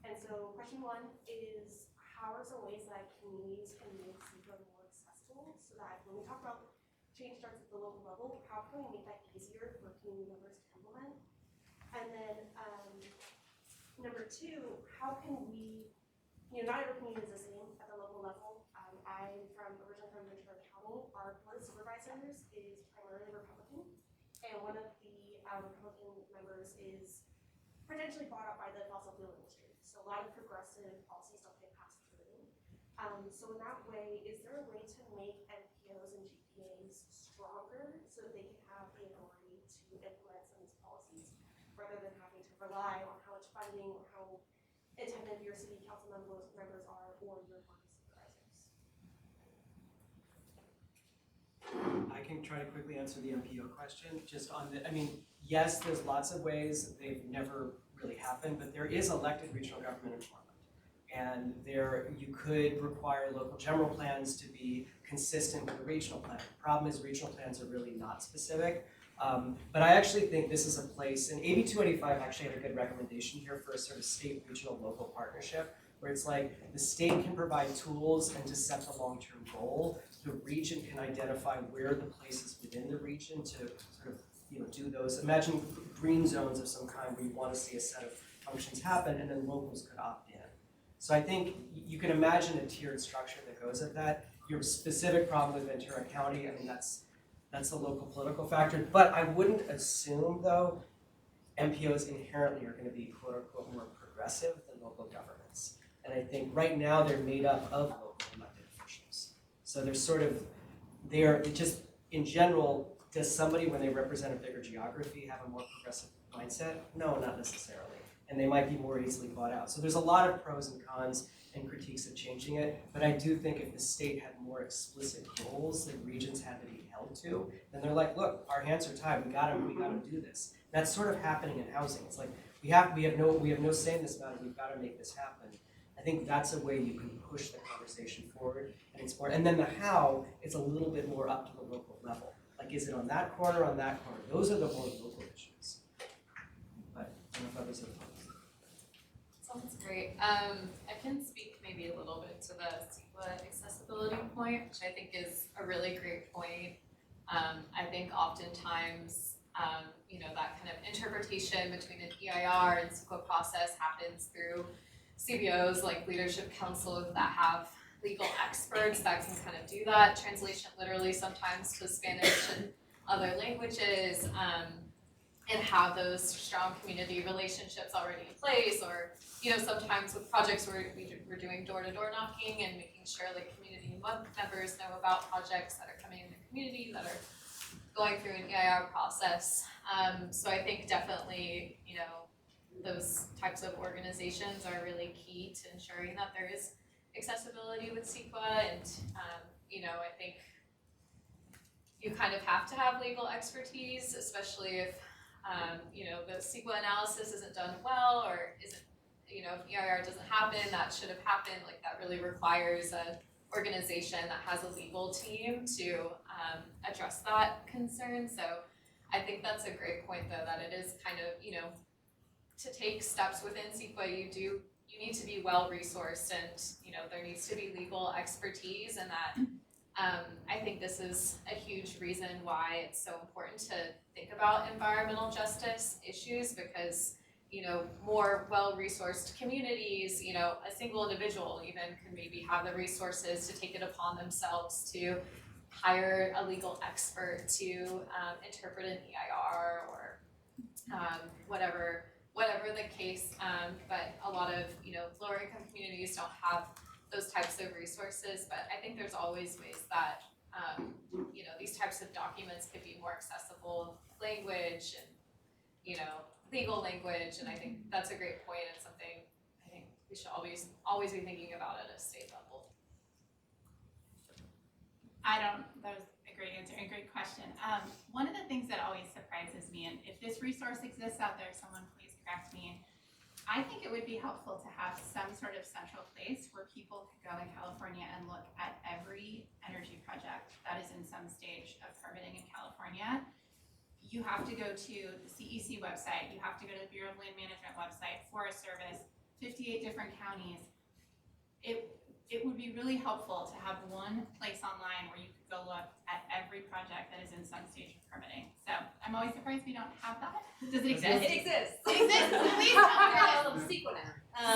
And so question one is, how are some ways that communities can make CEQA more accessible so that when we talk about change starts at the local level, how can we make that easier for community members to implement? And then number two, how can we, not every community is the same at the local level. I'm originally from Ventura County. Our board of supervisors is primarily Republican, and one of the Republican members is potentially bought up by the fossil fuel industry. So a lot of progressive policies don't get passed through. So in that way, is there a way to make NPOs and GPAs stronger so that they can have the authority to implement some of these policies rather than having to rely on how much funding or how attentive your city council members are or your board of supervisors? I can try to quickly answer the MPO question. Just on yes, there's lots of ways. They've never really happened, but there is elected regional government employment. And there, you could require local general plans to be consistent with the regional plan. The problem is regional plans are really not specific. But I actually think this is a place, and AB 285 actually had a good recommendation here for a sort of state, regional, local partnership, where it's like the state can provide tools and to set the long-term goal. The region can identify where the places within the region to sort of do those. Imagine green zones of some kind where you want to see a set of functions happen, and then locals could opt in. So I think you can imagine a tiered structure that goes at that. Your specific problem with Ventura County, that's a local political factor, but I wouldn't assume, though, MPOs inherently are going to be quote-unquote more progressive than local governments. And I think right now they're made up of local elected officials. So they're just, in general, Does somebody, when they represent a bigger geography, have a more progressive mindset? No, not necessarily. And they might be more easily bought out. So there's a lot of pros and cons and critiques of changing it, but I do think if the state had more explicit goals that regions had to be held to, then they're like, look, our hands are tied, we gotta do this. That's sort of happening in housing. It's like, we have no say in this matter, we've gotta make this happen. I think that's a way you can push the conversation forward and explore. And then the how is a little bit more up to the local level. Like, is it on that corner, on that corner? Those are the more local issues. But I don't know if others have thoughts. Sounds great. I can speak maybe a little bit to the CEQA accessibility point, which I think is a really great point. I think oftentimes, that kind of interpretation between an EIR and CEQA process happens through CBOs like Leadership Councils that have legal experts that can kind of do that translation literally sometimes to Spanish and other languages, and have those strong community relationships already in place, or sometimes with projects where we're doing door-to-door knocking and making sure like community members know about projects that are coming in the community that are going through an EIR process. So I think definitely, those types of organizations are really key to ensuring that there is accessibility with CEQA, and I think you kind of have to have legal expertise, especially if the CEQA analysis isn't done well, or isn't, if EIR doesn't happen, that should have happened. Like, that really requires an organization that has a legal team to address that concern. So I think that's a great point, though, that it is kind of, to take steps within CEQA, you need to be well resourced, and there needs to be legal expertise, and that I think this is a huge reason why it's so important to think about environmental justice issues, because more well-resourced communities, a single individual even can maybe have the resources to take it upon themselves to hire a legal expert to interpret an EIR or whatever the case, but a lot of lower income communities don't have those types of resources. But I think there's always ways that these types of documents could be more accessible, language and legal language, and I think that's a great point and something I think we should always be thinking about at a state level. That was a great answer and a great question. One of the things that always surprises me, and if this resource exists out there, someone please correct me, I think it would be helpful to have some sort of central place where people could go in California and look at every energy project that is in some stage of permitting in California. You have to go to the CEC website, you have to go to the Bureau of Land Management website, Forest Service, 58 different counties. It would be really helpful to have one place online where you could go look at every project that is in some stage of permitting. So I'm always surprised we don't have that. Does it exist? It exists. It exists. Please tell me. It's called CEQA.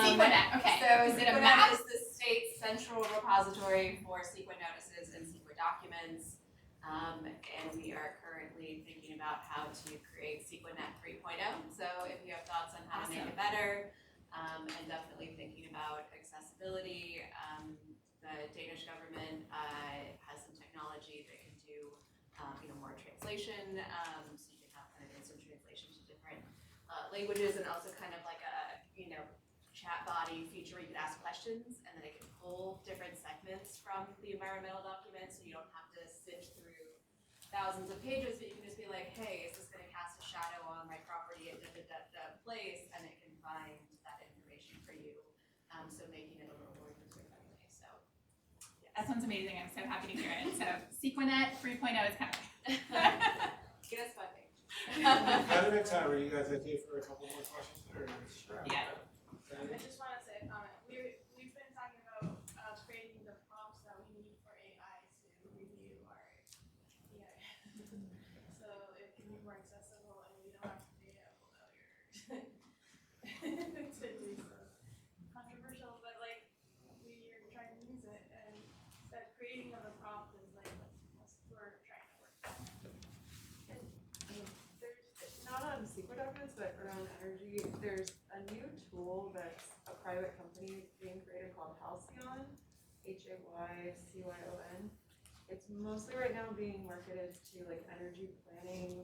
CEQA, okay. So Is it a CEQA map? is the state's central repository for CEQA notices and CEQA documents. And we are currently thinking about how to create CEQA-Net 3.0. So if you have thoughts on how to make it better, and definitely thinking about accessibility, the Danish government has some technology that can do more translation, so you can have kind of instant translation to different languages, and also kind of like a chat body feature where you can ask questions, and then it can pull different segments from the environmental document, so you don't have to sift through thousands of pages, but you can just be like, hey, is this going to cast a shadow on my property at da place, and it can find that information for you, so making it a little more user-friendly. So yes. That sounds amazing. I'm so happy to hear it. So CEQA-Net 3.0 is coming. Get us funding. Out of time, are you guys okay for a couple more questions? Or? Sure. Yeah. I just want to say a comment. We've been talking about creating the prompts that we need for AI to review our so it can be more accessible, and we don't have to pay Apple lawyers to do so. Controversial, but like we're trying to use it, and that creating of a prompt is like what we're trying to work on. There's not on CEQA documents, but around energy, there's a new tool that's a private company being created called Halcyon, Haycyon. it's mostly right now being marketed to like energy planning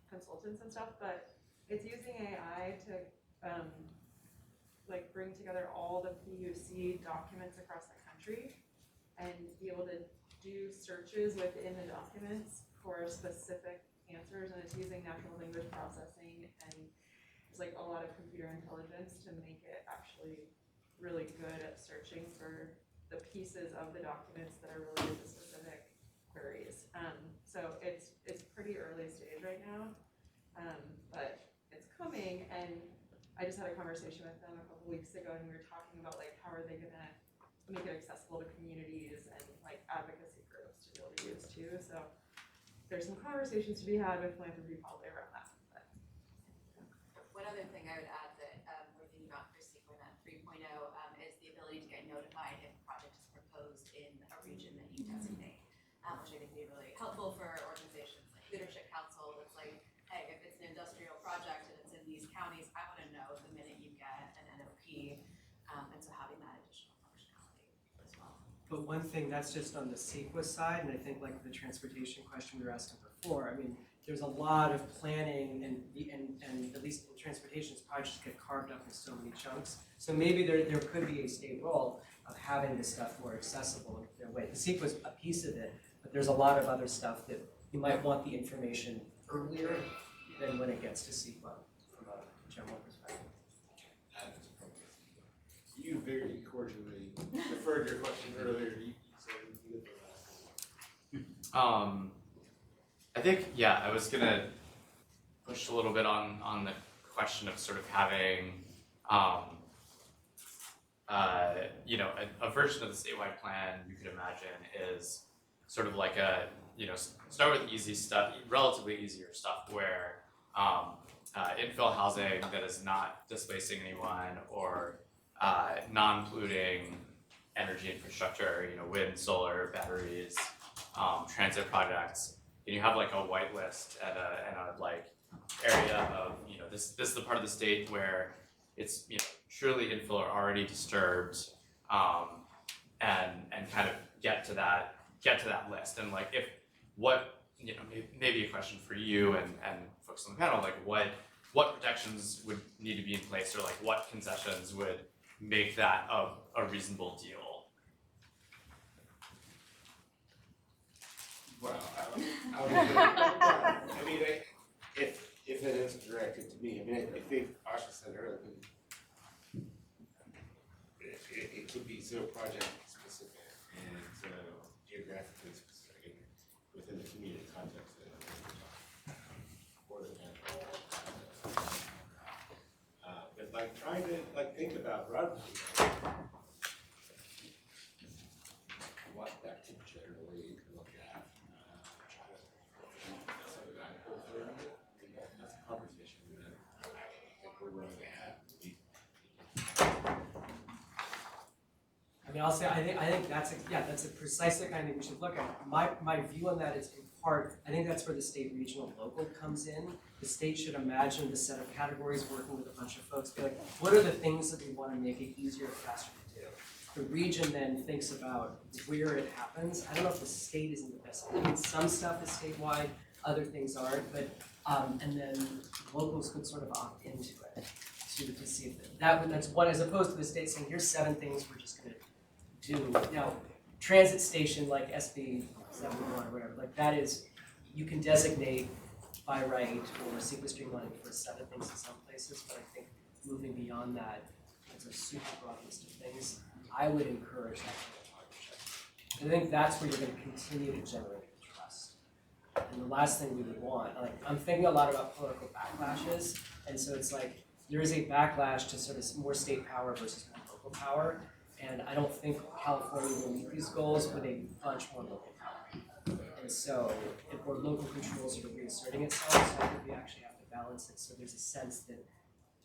consultants and stuff, but it's using AI to like bring together all the PUC documents across the country and be able to do searches within the documents for specific answers, and it's using natural language processing and it's like a lot of computer intelligence to make it actually really good at searching for the pieces of the documents that are related to specific queries. So it's pretty early stage right now, but it's coming, and I just had a conversation with them a couple weeks ago, and we were talking about like how are they gonna make it accessible to communities and like advocacy groups to be able to use too. So there's some conversations to be had with philanthropy probably around that. But. One other thing I would add that we're thinking about for SEQUENT 3.0 is the ability to get notified if a project is proposed in a region that you designate, which I think would be really helpful for organizations like Leadership Council. It's like, hey, if it's an industrial project and it's in these counties, I want to know the minute you get an NOP, and so having that additional functionality as well. But one thing, that's just on the CEQA side, and I think like the transportation question we were asking before, I mean, there's a lot of planning and at least in transportation, projects get carved up in so many chunks. So maybe there could be a state role of having this stuff more accessible in their way. The CEQA is a piece of it, but there's a lot of other stuff that you might want the information earlier than when it gets to CEQA from a general perspective. You very cordially deferred your question earlier, so you get the last one. I think, yeah, I was gonna push a little bit on the question of sort of having, you know, a version of the statewide plan you could imagine is sort of like a, you know, start with easy stuff, relatively easier stuff where infill housing that is not displacing anyone or non-polluting energy infrastructure, you know, wind, solar, batteries, transit projects. And you have like a white list and a like area of, you know, this is the part of the state where it's, you know, surely infill are already disturbed, and kind of get to that list. And like if what, you know, maybe a question for you and folks on the panel, like what protections would need to be in place, or like what concessions would make that a reasonable deal? Well, I mean, if it isn't directed to me, I mean, I think Asha said earlier, it could be so project specific and so geographically specific within the community context or the national context. But like trying to like think about broadly what that could generally look at. That's a conversation that I think we're going to have. I mean, I'll say, I think that's a precisely kind of thing we should look at. My view on that is in part, I think that's where the state, regional, local comes in. The state should imagine the set of categories, working with a bunch of folks, be like, what are the things that we want to make it easier, faster to do? The region then thinks about where it happens. I don't know if the state is in the best. I mean, some stuff is statewide, other things aren't, but and then locals could sort of opt into it to see if that's one, as opposed to the state saying, here's 7 things we're just going to do. Now, transit station like SB 71 or whatever, like that is, you can designate by right or sequence streamlining for 7 things in some places, but I think moving beyond that, it's a super broad list of things. I would encourage that kind of partnership. And I think that's where you're going to continue to generate trust. And the last thing we would want, like I'm thinking a lot about political backlashes, and so it's like there is a backlash to sort of more state power versus more local power, and I don't think California will meet these goals with a bunch more local power. And so if more local controls are reasserting itself, so I think we actually have to balance it so there's a sense that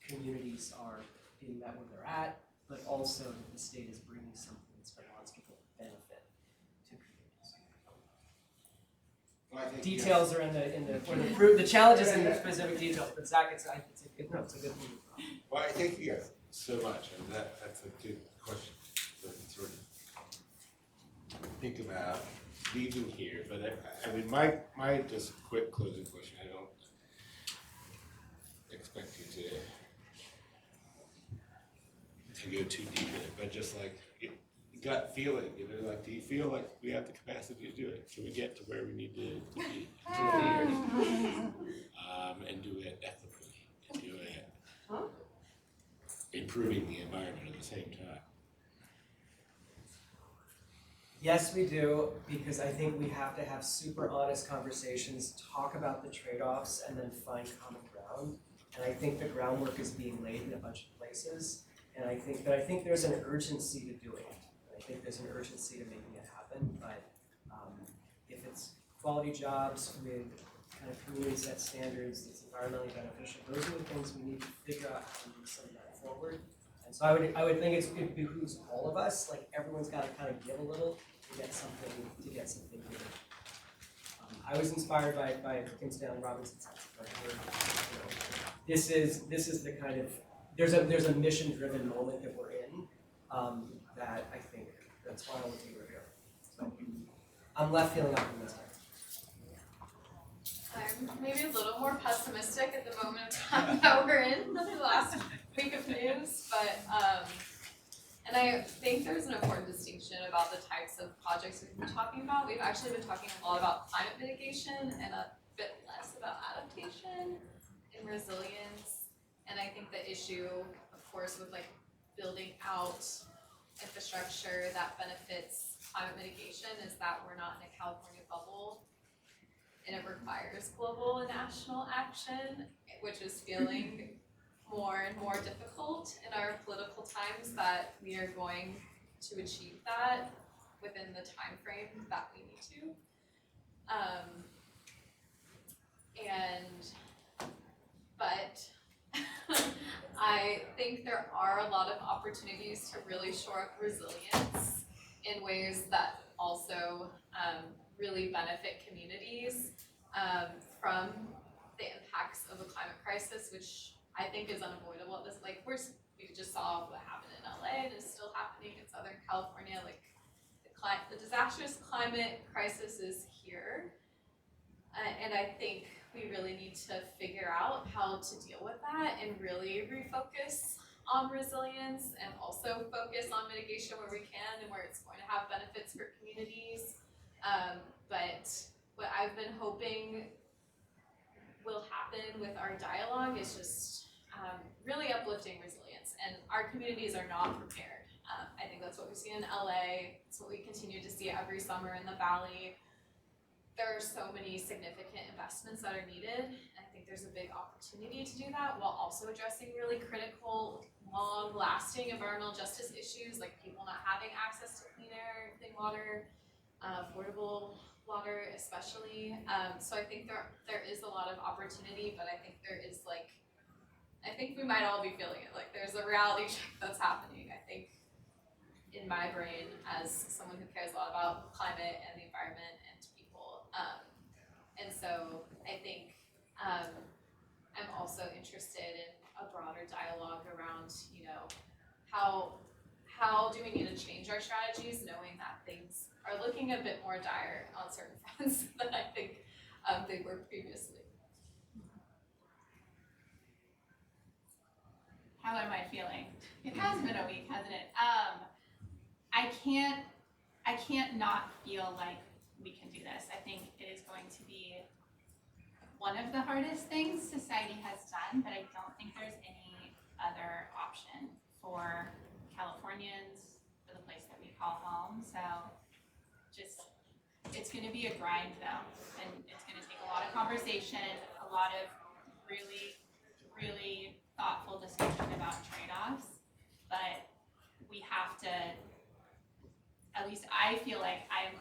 communities are being met where they're at, but also that the state is bringing something that's going to demonstrable benefit to communities. Details are the challenges in the specific details, but Zach, it's a good thing. Well, I thank you guys so much, and that's a good question to sort of think about. leaving here, but I mean, my just quick closing question, I don't expect you to go too deep in it, but just like, gut feeling, you know, like, do you feel like we have the capacity to do it? Can we get to where we need to be? And do it ethically, and do it improving the environment at the same time. Yes, we do, because I think we have to have super honest conversations, talk about the trade-offs, and then find common ground. And I think the groundwork is being laid in a bunch of places. And I think there's an urgency to doing it. I think there's an urgency to making it happen. But if it's quality jobs with kind of community set standards that's environmentally beneficial, those are the things we need to figure out how to move some of that forward. And so I would think it behooves all of us, like everyone's got to kind of give a little to get something good. I was inspired by Kim Stanley Robinson's this is the kind of there's a mission driven moment that we're in that I think that's why I want to be here. So I'm left feeling optimistic. I'm maybe a little more pessimistic at the moment of time that we're in the last week of news, but and I think there's an important distinction about the types of projects we've been talking about. We've actually been talking a lot about climate mitigation and a bit less about adaptation and resilience. And I think the issue, of course, with like building out infrastructure that benefits climate mitigation is that we're not in a California bubble. And it requires global and national action, which is feeling more and more difficult in our political times, that we are going to achieve that within the time frame that we need to. But I think there are a lot of opportunities to really shore up resilience in ways that also really benefit communities from the impacts of a climate crisis, which I think is unavoidable at this. Like we just saw what happened in LA and is still happening in Southern California. Like the disastrous climate crisis is here, and I think we really need to figure out how to deal with that and really refocus on resilience and also focus on mitigation where we can and where it's going to have benefits for communities. But what I've been hoping will happen with our dialogue is just really uplifting resilience, and our communities are not prepared. I think that's what we see in LA, it's what we continue to see every summer in the Valley. There are so many significant investments that are needed, and I think there's a big opportunity to do that while also addressing really critical, long-lasting environmental justice issues like people not having access to clean air, clean water, affordable water especially. So I think there is a lot of opportunity, but I think there is I think we might all be feeling it. Like there's a reality check that's happening, I think, in my brain as someone who cares a lot about climate and the environment and people. And so I think I'm also interested in a broader dialogue around, how do we need to change our strategies, knowing that things are looking a bit more dire on certain fronts than I think they were previously. How am I feeling? It has been a week, hasn't it? I can't not feel like we can do this. I think it is going to be one of the hardest things society has done, but I don't think there's any other option for Californians, for the place that we call home. So it's going to be a grind though, and it's going to take a lot of conversation, a lot of really, really thoughtful discussion about trade-offs, but we have to, at least I feel like I am